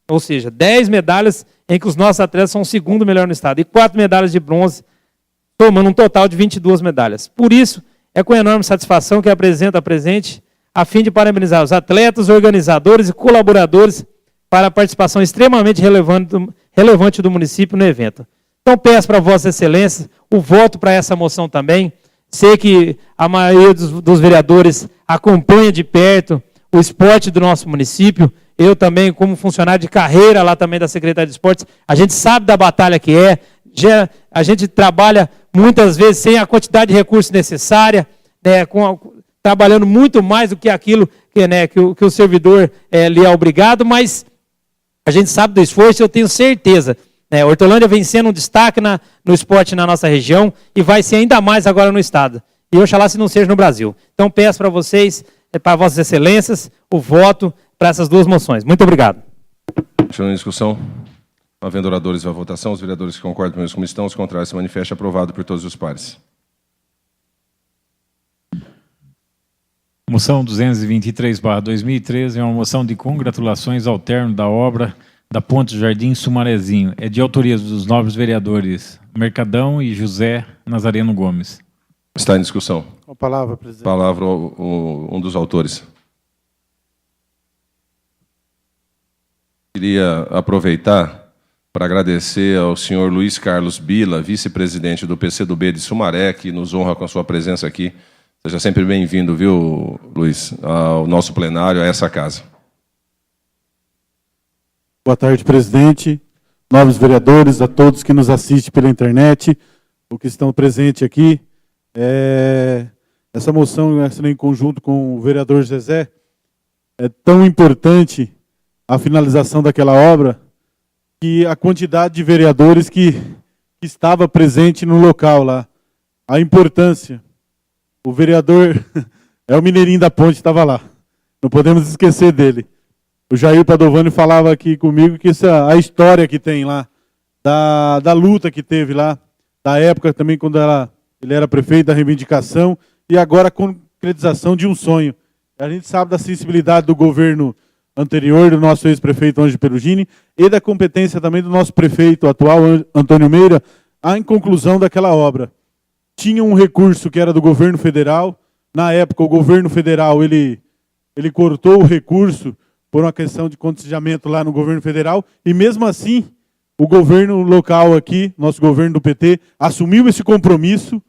ou seja, 10 medalhas em que os nossos atletas são o 2º melhor no estado, e 4 medalhas de bronze, tomando um total de 22 medalhas. Por isso, é com enorme satisfação que apresento a presente, a fim de parabenizar os atletas, organizadores e colaboradores para a participação extremamente relevante do município no evento. Então, peço para Vossa Excelência o voto para essa moção também. Sei que a maioria dos vereadores acompanha de perto o esporte do nosso município. Eu também, como funcionário de carreira lá também da Secretaria de Esportes, a gente sabe da batalha que é. A gente trabalha muitas vezes sem a quantidade de recursos necessária, trabalhando muito mais do que aquilo que o servidor lhe é obrigado, mas a gente sabe do esforço e eu tenho certeza. Hortolândia vem sendo um destaque no esporte na nossa região e vai ser ainda mais agora no estado. E oxalá se não seja no Brasil. Então peço para vocês, para Vossas Excelências, o voto para essas duas moções. Muito obrigado. Continuando a discussão. Havendo oradores à votação, os vereadores que concordam com isso como estão, os contrários se manifestam, aprovado por todos os pares. Moção 223/2013 é uma moção de congratulações ao término da obra da Ponte Jardim Sumarezinho. É de autoria dos nobres vereadores Mercadão e José Nazareno Gomes. Está em discussão. Com a palavra, presidente. Palavra um dos autores. Queria aproveitar para agradecer ao senhor Luiz Carlos Bila, vice-presidente do PCdoB de Sumaré, que nos honra com a sua presença aqui Seja sempre bem-vindo, viu, Luiz, ao nosso plenário, a essa casa. Boa tarde, presidente, nobres vereadores, a todos que nos assistem pela internet, ou que estão presentes aqui. Essa moção, em conjunto com o vereador Zezé, é tão importante a finalização daquela obra que a quantidade de vereadores que estava presente no local lá, a importância. O vereador é o Mineirinho da Ponte, estava lá. Não podemos esquecer dele. O Jair Padovani falava aqui comigo que a história que tem lá, da luta que teve lá, da época também quando ele era prefeito, da reivindicação, e agora a concretização de um sonho. A gente sabe da sensibilidade do governo anterior, do nosso ex-prefeito Ângelo Perugini, e da competência também do nosso prefeito atual, Antônio Meira, em conclusão daquela obra. Tinha um recurso que era do governo federal. Na época, o governo federal ele cortou o recurso por uma questão de contingenciamento lá no governo federal, e mesmo assim, o governo local aqui, nosso governo do PT, assumiu esse compromisso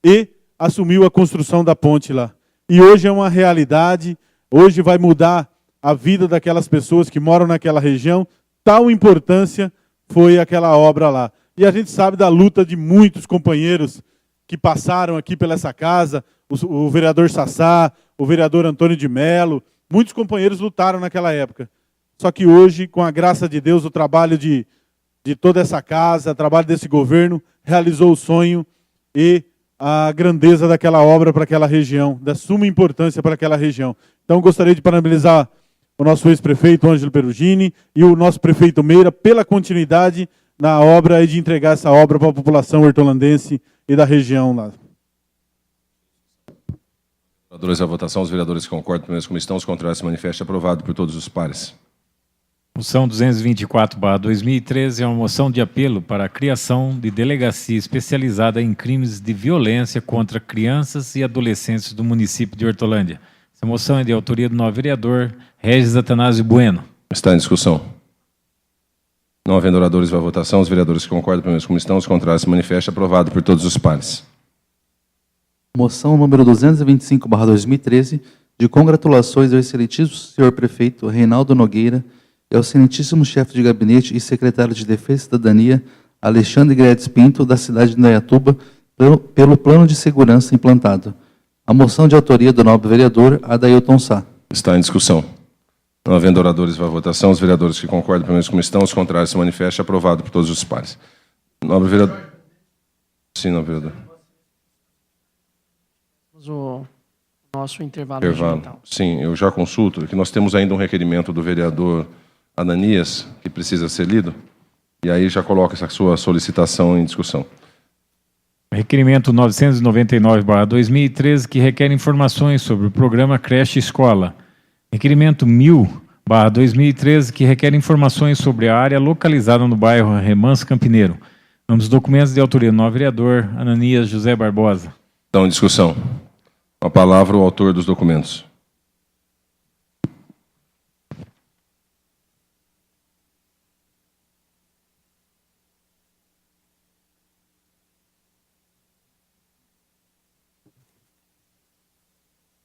e assumiu a construção da ponte lá. E hoje é uma realidade, hoje vai mudar a vida daquelas pessoas que moram naquela região. Tal importância foi aquela obra lá. E a gente sabe da luta de muitos companheiros que passaram aqui pela essa casa, o vereador Sassá, o vereador Antônio de Mello, muitos companheiros lutaram naquela época. Só que hoje, com a graça de Deus, o trabalho de toda essa casa, o trabalho desse governo, realizou o sonho e a grandeza daquela obra para aquela região, da suma importância para aquela região. Então, gostaria de parabenizar o nosso ex-prefeito, Ângelo Perugini, e o nosso prefeito Meira, pela continuidade na obra e de entregar essa obra para a população hortolandense e da região lá. Vereadores, à votação. Os vereadores que concordam, permaneçam como estão. Os contrários, se manifestem. Aprovado por todos os pares. Moção 224/2013 é uma moção de apelo para a criação de delegacia especializada em crimes de violência contra crianças e adolescentes do município de Hortolândia. Essa moção é de autoria do novo vereador Regis Atanásio Bueno. Está em discussão. Não havendo oradores, vai à votação. Os vereadores que concordam, permaneçam como estão. Os contrários, se manifestem. Aprovado por todos os pares. Moção número 225/2013, de congratulações ao excelentíssimo senhor prefeito Reinaldo Nogueira e ao excelentíssimo chefe de gabinete e secretário de Defesa e Cidadania, Alexandre Guedes Pinto, da cidade de Indaiatuba, pelo plano de segurança implantado. A moção de autoria do nobre vereador Adailton Sá. Está em discussão. Não havendo oradores, vai à votação. Os vereadores que concordam, permaneçam como estão. Os contrários, se manifestem. Aprovado por todos os pares. Nobre vereador. Sim, nobre vereador. O nosso intervalo regimental. Sim, eu já consulto, que nós temos ainda um requerimento do vereador Ananias, que precisa ser lido, e aí já coloca essa sua solicitação em discussão. Requerimento 999/2013, que requer informações sobre o programa Creche Escola. Requerimento 1000/2013, que requer informações sobre a área localizada no bairro Remanso Campineiro. Ambos documentos de autoria do novo vereador Ananias José Barbosa. Então, em discussão. A palavra o autor dos documentos.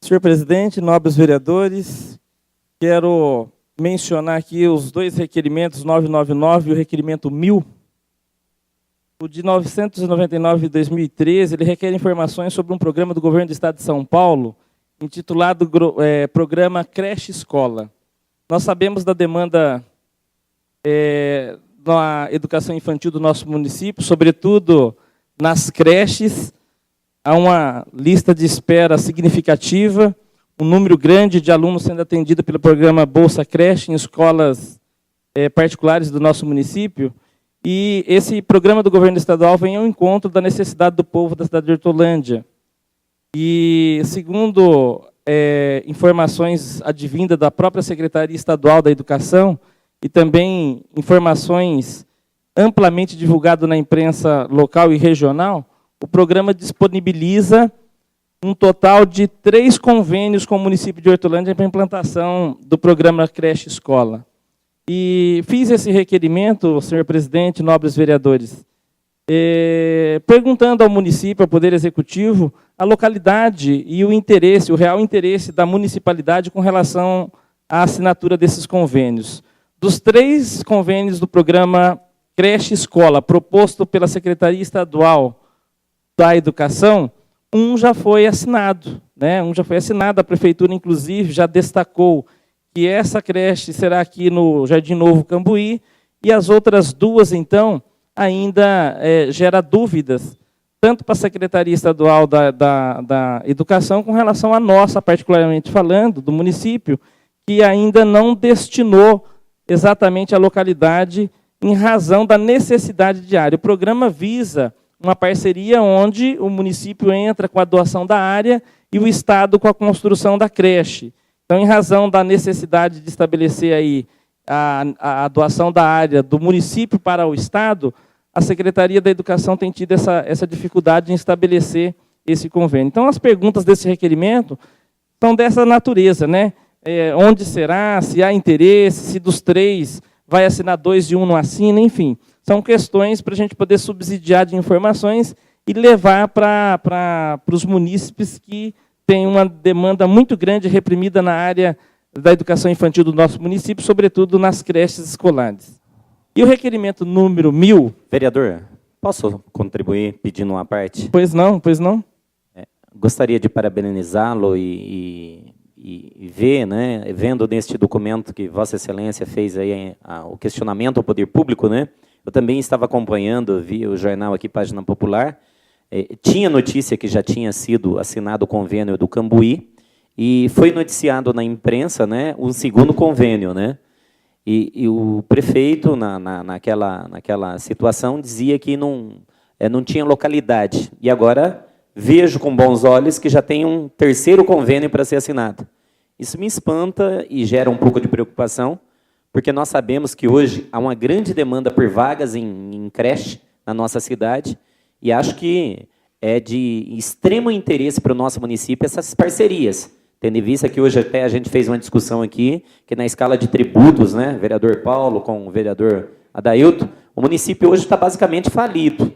Senhor presidente, nobres vereadores, quero mencionar aqui os dois requerimentos, 999 e o requerimento 1000. O de 999 de 2013, ele requer informações sobre um programa do governo do Estado de São Paulo, intitulado Programa Creche Escola. Nós sabemos da demanda na educação infantil do nosso município, sobretudo nas creches. Há uma lista de espera significativa, um número grande de alunos sendo atendido pelo programa Bolsa Creche em escolas particulares do nosso município. E esse programa do governo estadual vem ao encontro da necessidade do povo da cidade de Hortolândia. E, segundo informações advindas da própria Secretaria Estadual da Educação e também informações amplamente divulgadas na imprensa local e regional, o programa disponibiliza um total de 3 convênios com o município de Hortolândia para a implantação do programa Creche Escola. E fiz esse requerimento, senhor presidente, nobres vereadores, perguntando ao município, ao Poder Executivo, a localidade e o interesse, o real interesse da municipalidade com relação à assinatura desses convênios. Dos 3 convênios do programa Creche Escola, proposto pela Secretaria Estadual da Educação, um já foi assinado, né? Um já foi assinado, a Prefeitura, inclusive, já destacou que essa creche será aqui no Jardim Novo Cambuí, e as outras 2, então, ainda gera dúvidas, tanto para a Secretaria Estadual da Educação, com relação à nossa, particularmente falando, do município, que ainda não destinou exatamente a localidade em razão da necessidade diária. O programa visa uma parceria onde o município entra com a doação da área e o Estado com a construção da creche. Então, em razão da necessidade de estabelecer aí a doação da área do município para o Estado, a Secretaria da Educação tem tido essa dificuldade em estabelecer esse convênio. Então, as perguntas desse requerimento são dessa natureza, né? Onde será, se há interesse, se dos 3 vai assinar 2 e 1 não assina, enfim. São questões para a gente poder subsidiar de informações e levar para os munícipes que têm uma demanda muito grande reprimida na área da educação infantil do nosso município, sobretudo nas creches escolares. E o requerimento número 1000... Vereador, posso contribuir pedindo uma parte? Pois não, pois não. Gostaria de parabenizá-lo e ver, né, vendo neste documento que Vossa Excelência fez aí o questionamento ao poder público, né? Eu também estava acompanhando, vi o jornal aqui, Página Popular, tinha notícia que já tinha sido assinado o convênio do Cambuí, e foi noticiado na imprensa, né, um segundo convênio, né? E o prefeito, naquela situação, dizia que não tinha localidade. E agora vejo com bons olhos que já tem um terceiro convênio para ser assinado. Isso me espanta e gera um pouco de preocupação, porque nós sabemos que hoje há uma grande demanda por vagas em creche na nossa cidade, e acho que é de extremo interesse para o nosso município essas parcerias, tendo em vista que hoje até a gente fez uma discussão aqui, que na escala de tributos, né, vereador Paulo com o vereador Adailton, o município hoje está basicamente falido.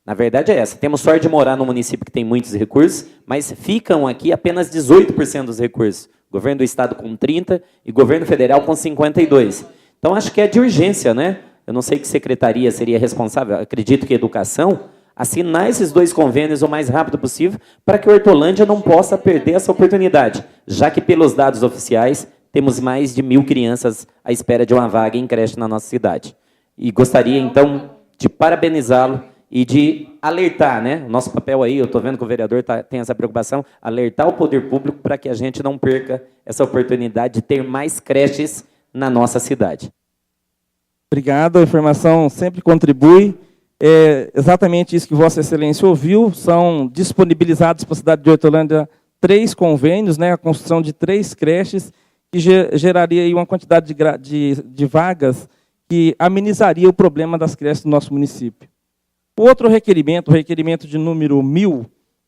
Na verdade é essa, temos sorte de morar num município que tem muitos recursos, mas ficam aqui apenas 18% dos recursos. Governo do Estado com 30% e governo federal com 52%. Então, acho que é de urgência, né? Eu não sei que secretaria seria responsável, acredito que educação, assinar esses 2 convênios o mais rápido possível para que a Hortolândia não possa perder essa oportunidade, já que, pelos dados oficiais, temos mais de 1000 crianças à espera de uma vaga em creche na nossa cidade. E gostaria, então, de parabenizá-lo e de alertar, né? O nosso papel aí, eu estou vendo que o vereador tem essa preocupação, alertar o poder público para que a gente não perca essa oportunidade de ter mais creches na nossa cidade. Obrigado, a informação sempre contribui. É exatamente isso que Vossa Excelência ouviu, são disponibilizados para a cidade de Hortolândia 3 convênios, né? A construção de 3 creches, que geraria aí uma quantidade de vagas que amenizaria o problema das creches do nosso município. O outro requerimento, o requerimento de número 1000,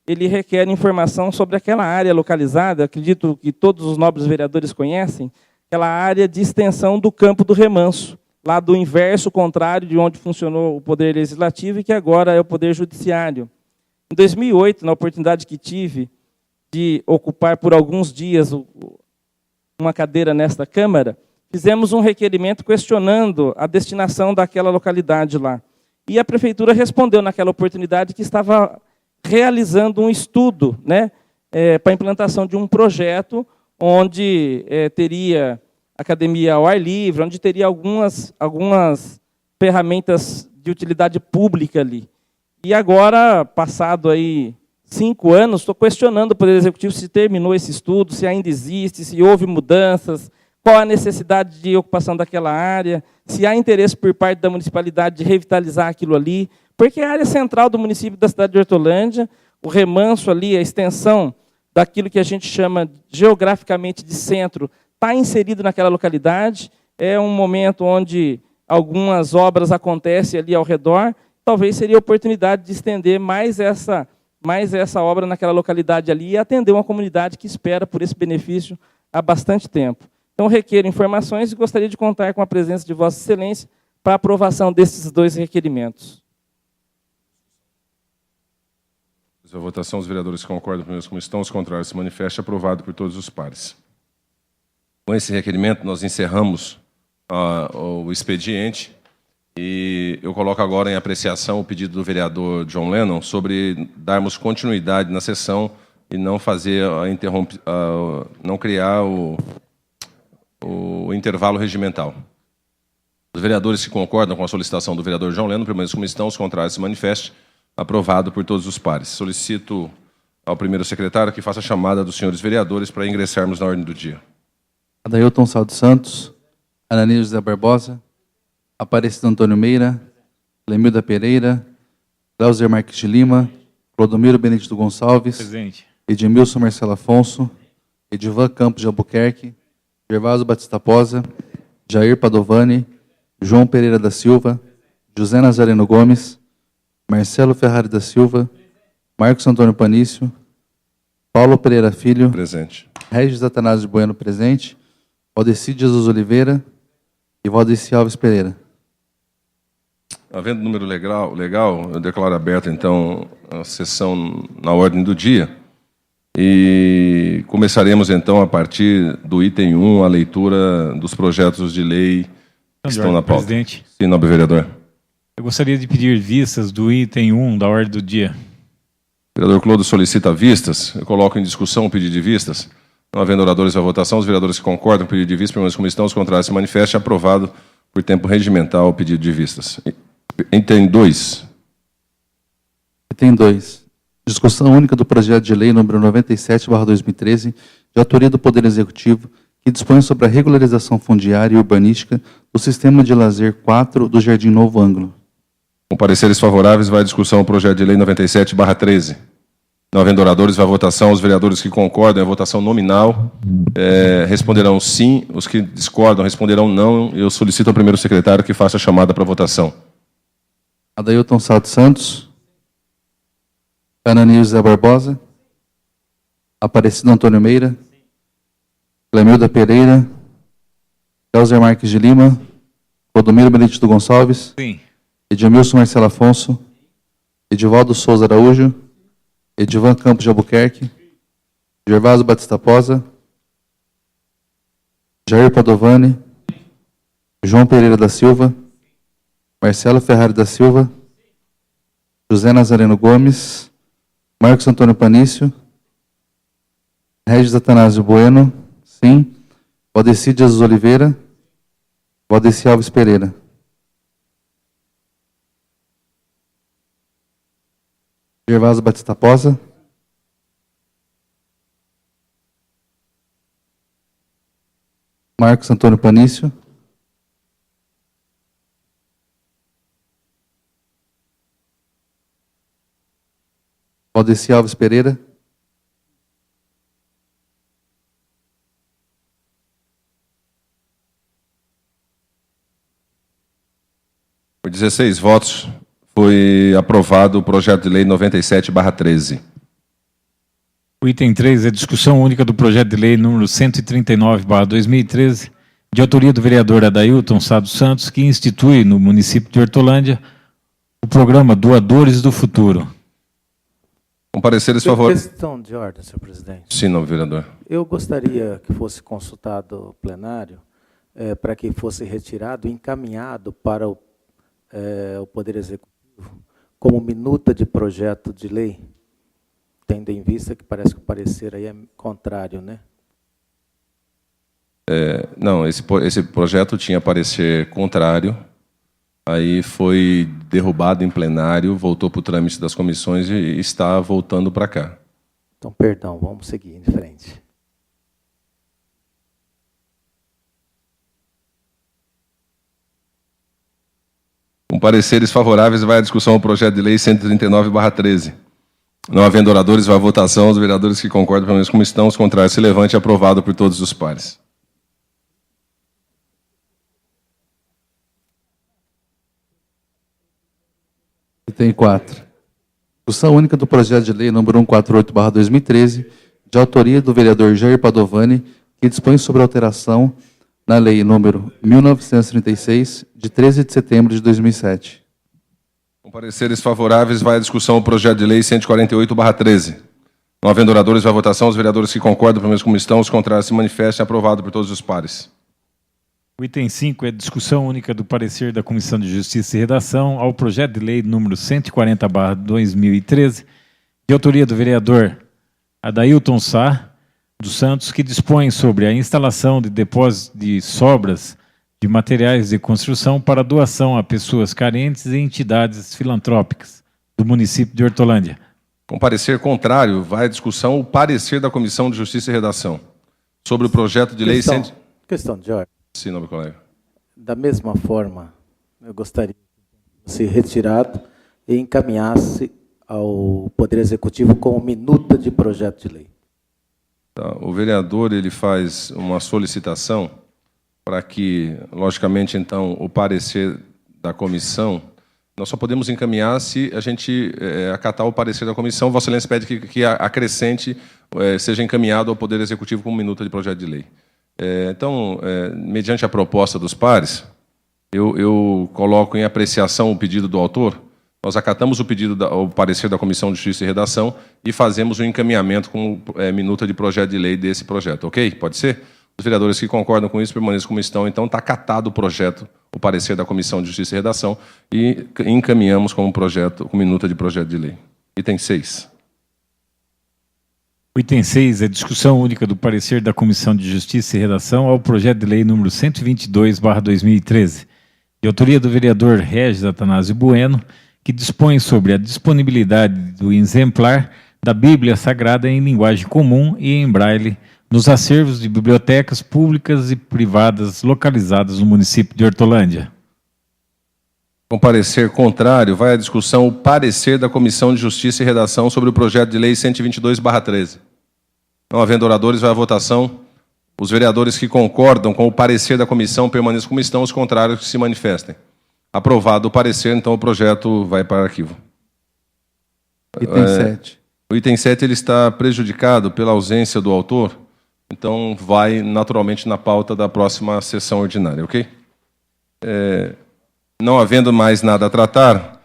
ele requer informação sobre aquela área localizada, acredito que todos os nobres vereadores conhecem, aquela área de extensão do Campo do Remanso, lá do inverso contrário de onde funcionou o Poder Legislativo e que agora é o Poder Judiciário. Em 2008, na oportunidade que tive de ocupar por alguns dias uma cadeira nesta Câmara, fizemos um requerimento questionando a destinação daquela localidade lá. E a Prefeitura respondeu naquela oportunidade que estava realizando um estudo, né, para a implantação de um projeto onde teria academia ao ar livre, onde teria algumas ferramentas de utilidade pública ali. E agora, passado aí 5 anos, estou questionando o Poder Executivo se terminou esse estudo, se ainda existe, se houve mudanças, qual a necessidade de ocupação daquela área, se há interesse por parte da municipalidade de revitalizar aquilo ali, porque a área central do município da cidade de Hortolândia, o remanso ali, a extensão daquilo que a gente chama geograficamente de centro, está inserido naquela localidade, é um momento onde algumas obras acontecem ali ao redor, talvez seria a oportunidade de estender mais essa obra naquela localidade ali e atender uma comunidade que espera por esse benefício há bastante tempo. Então, requer informações e gostaria de contar com a presença de Vossa Excelência para a aprovação desses 2 requerimentos. A votação, os vereadores que concordam primeiro como estão, os contrários se manifestam, aprovado por todos os pares. Com esse requerimento, nós encerramos o expediente e eu coloco agora em apreciação o pedido do vereador John Lennon sobre darmos continuidade na sessão e não fazer não criar o intervalo regimental. Os vereadores que concordam com a solicitação do vereador John Lennon, permaneçam como estão, os contrários se manifestem, aprovado por todos os pares. Solicito ao primeiro secretário que faça a chamada dos senhores vereadores para ingressarmos na ordem do dia. Adailton Saldo Santos, Ananias José Barbosa, Aparecido Antônio Meira, Lemilda Pereira, Cláudio Marques de Lima, Clodomiro Benedito Gonçalves, Presente. Edmilson Marcelo Afonso, Edivan Campos de Albuquerque, Gervásio Batista Posa, Jair Padovani, João Pereira da Silva, José Nazareno Gomes, Marcelo Ferrari da Silva, Marcos Antônio Panício, Paulo Pereira Filho, presente. Regis Atanásio Bueno, presente, Valdeci Jesus Oliveira e Valdeci Alves Pereira. Havendo número legal, eu declaro aberta, então, a sessão na ordem do dia. E começaremos, então, a partir do item 1, a leitura dos projetos de lei que estão na pauta. Presidente. Sim, nobre vereador. Eu gostaria de pedir vistas do item 1 da ordem do dia. O vereador Clodo solicita vistas. Eu coloco em discussão o pedido de vistas. Não havendo oradores à votação, os vereadores que concordam com o pedido de vistas, permanecem como estão, os contrários se manifestem, aprovado por tempo regimental o pedido de vistas. Item 2. Item 2. Discussão única do projeto de lei número 97/2013, de autoria do Poder Executivo, que dispõe sobre a regularização fundiária e urbanística do Sistema de Lazer 4 do Jardim Novo Ângulo. Com pareceres favoráveis, vai à discussão o projeto de lei 97/13. Não havendo oradores, vai à votação. Os vereadores que concordam, é votação nominal, responderão sim. Os que discordam responderão não. Eu solicito ao primeiro secretário que faça a chamada para votação. Adailton Saldo Santos, Ananias José Barbosa, Aparecido Antônio Meira, Clemilda Pereira, Cláudio Marques de Lima, Clodomiro Benedito Gonçalves, Sim. Edmilson Marcelo Afonso, Edivaldo Souza Araújo, Edivan Campos de Albuquerque, Gervásio Batista Posa, Jair Padovani, João Pereira da Silva, Marcelo Ferrari da Silva, José Nazareno Gomes, Marcos Antônio Panício, Regis Atanásio Bueno, sim, Valdeci Jesus Oliveira, Valdeci Alves Pereira. Gervásio Batista Posa, Marcos Antônio Panício, Valdeci Alves Pereira, Por 16 votos, foi aprovado o projeto de lei 97/13. O item 3 é discussão única do projeto de lei número 139/2013, de autoria do vereador Adailton Saldo Santos, que institui no município de Hortolândia o programa Doadores do Futuro. Com pareceres favoráveis. Questão de ordem, senhor presidente. Sim, nobre vereador. Eu gostaria que fosse consultado o plenário para que fosse retirado e encaminhado para o Poder Executivo como minuta de projeto de lei, tendo em vista que parece que o parecer aí é contrário, né? Não, esse projeto tinha parecer contrário, aí foi derrubado em plenário, voltou para o trâmite das comissões e está voltando para cá. Então, perdão, vamos seguir em frente. Com pareceres favoráveis, vai à discussão o projeto de lei 139/13. Não havendo oradores, vai à votação. Os vereadores que concordam, pelo menos como estão, os contrários se levante, aprovado por todos os pares. Item 4. Discussão única do projeto de lei número 148/2013, de autoria do vereador Jair Padovani, que dispõe sobre alteração na lei número 1936, de 13 de setembro de 2007. Com Pareceres favoráveis, vai à discussão o projeto de lei 148/13. Não havendo oradores, vai à votação. Os vereadores que concordam, pelo menos como estão, os contrários se manifestem. Aprovado por todos os pares. O item 5 é discussão única do parecer da Comissão de Justiça e Redação ao projeto de lei número 140/2013, de autoria do vereador Adailton Sá dos Santos, que dispõe sobre a instalação de depósitos de sobras de materiais de construção para doação a pessoas carentes e entidades filantrópicas do município de Hortolândia. Com parecer contrário, vai à discussão o parecer da Comissão de Justiça e Redação sobre o projeto de lei... Questão de ordem. Sim, nobre colega. Da mesma forma, eu gostaria que fosse retirado e encaminhasse ao Poder Executivo com minuta de projeto de lei. Tá, o vereador ele faz uma solicitação para que, logicamente, então, o parecer da comissão, nós só podemos encaminhar se a gente acatar o parecer da comissão. Vossa Excelência pede que acrescente, seja encaminhado ao Poder Executivo com minuta de projeto de lei. Então, mediante a proposta dos pares, eu coloco em apreciação o pedido do autor. Nós acatamos o pedido, o parecer da Comissão de Justiça e Redação e fazemos o encaminhamento com minuta de projeto de lei desse projeto, ok? Pode ser? Os vereadores que concordam com isso permaneçam como estão. Então, está acatado o projeto, o parecer da Comissão de Justiça e Redação e encaminhamos com minuta de projeto de lei. Item 6. O item 6 é discussão única do parecer da Comissão de Justiça e Redação ao projeto de lei número 122/2013, de autoria do vereador Regis Atanásio Bueno, que dispõe sobre a disponibilidade do exemplar da Bíblia Sagrada em linguagem comum e em braille nos acervos de bibliotecas públicas e privadas localizadas no município de Hortolândia. Com parecer contrário, vai à discussão o parecer da Comissão de Justiça e Redação sobre o projeto de lei 122/13. Não havendo oradores, vai à votação. Os vereadores que concordam com o parecer da comissão permaneçam como estão, os contrários que se manifestem. Aprovado o parecer, então o projeto vai para arquivo. Item 7. O item 7 ele está prejudicado pela ausência do autor, então vai naturalmente na pauta da próxima sessão ordinária, ok? Não havendo mais nada a tratar,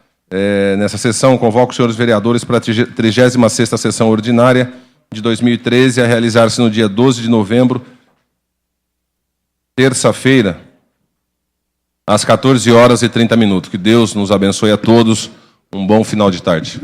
nessa sessão, convoco os senhores vereadores para a 36ª sessão ordinária de 2013, a realizar-se no dia 12 de novembro, terça-feira, às 14h30. Que Deus nos abençoe a todos. Um bom final de tarde.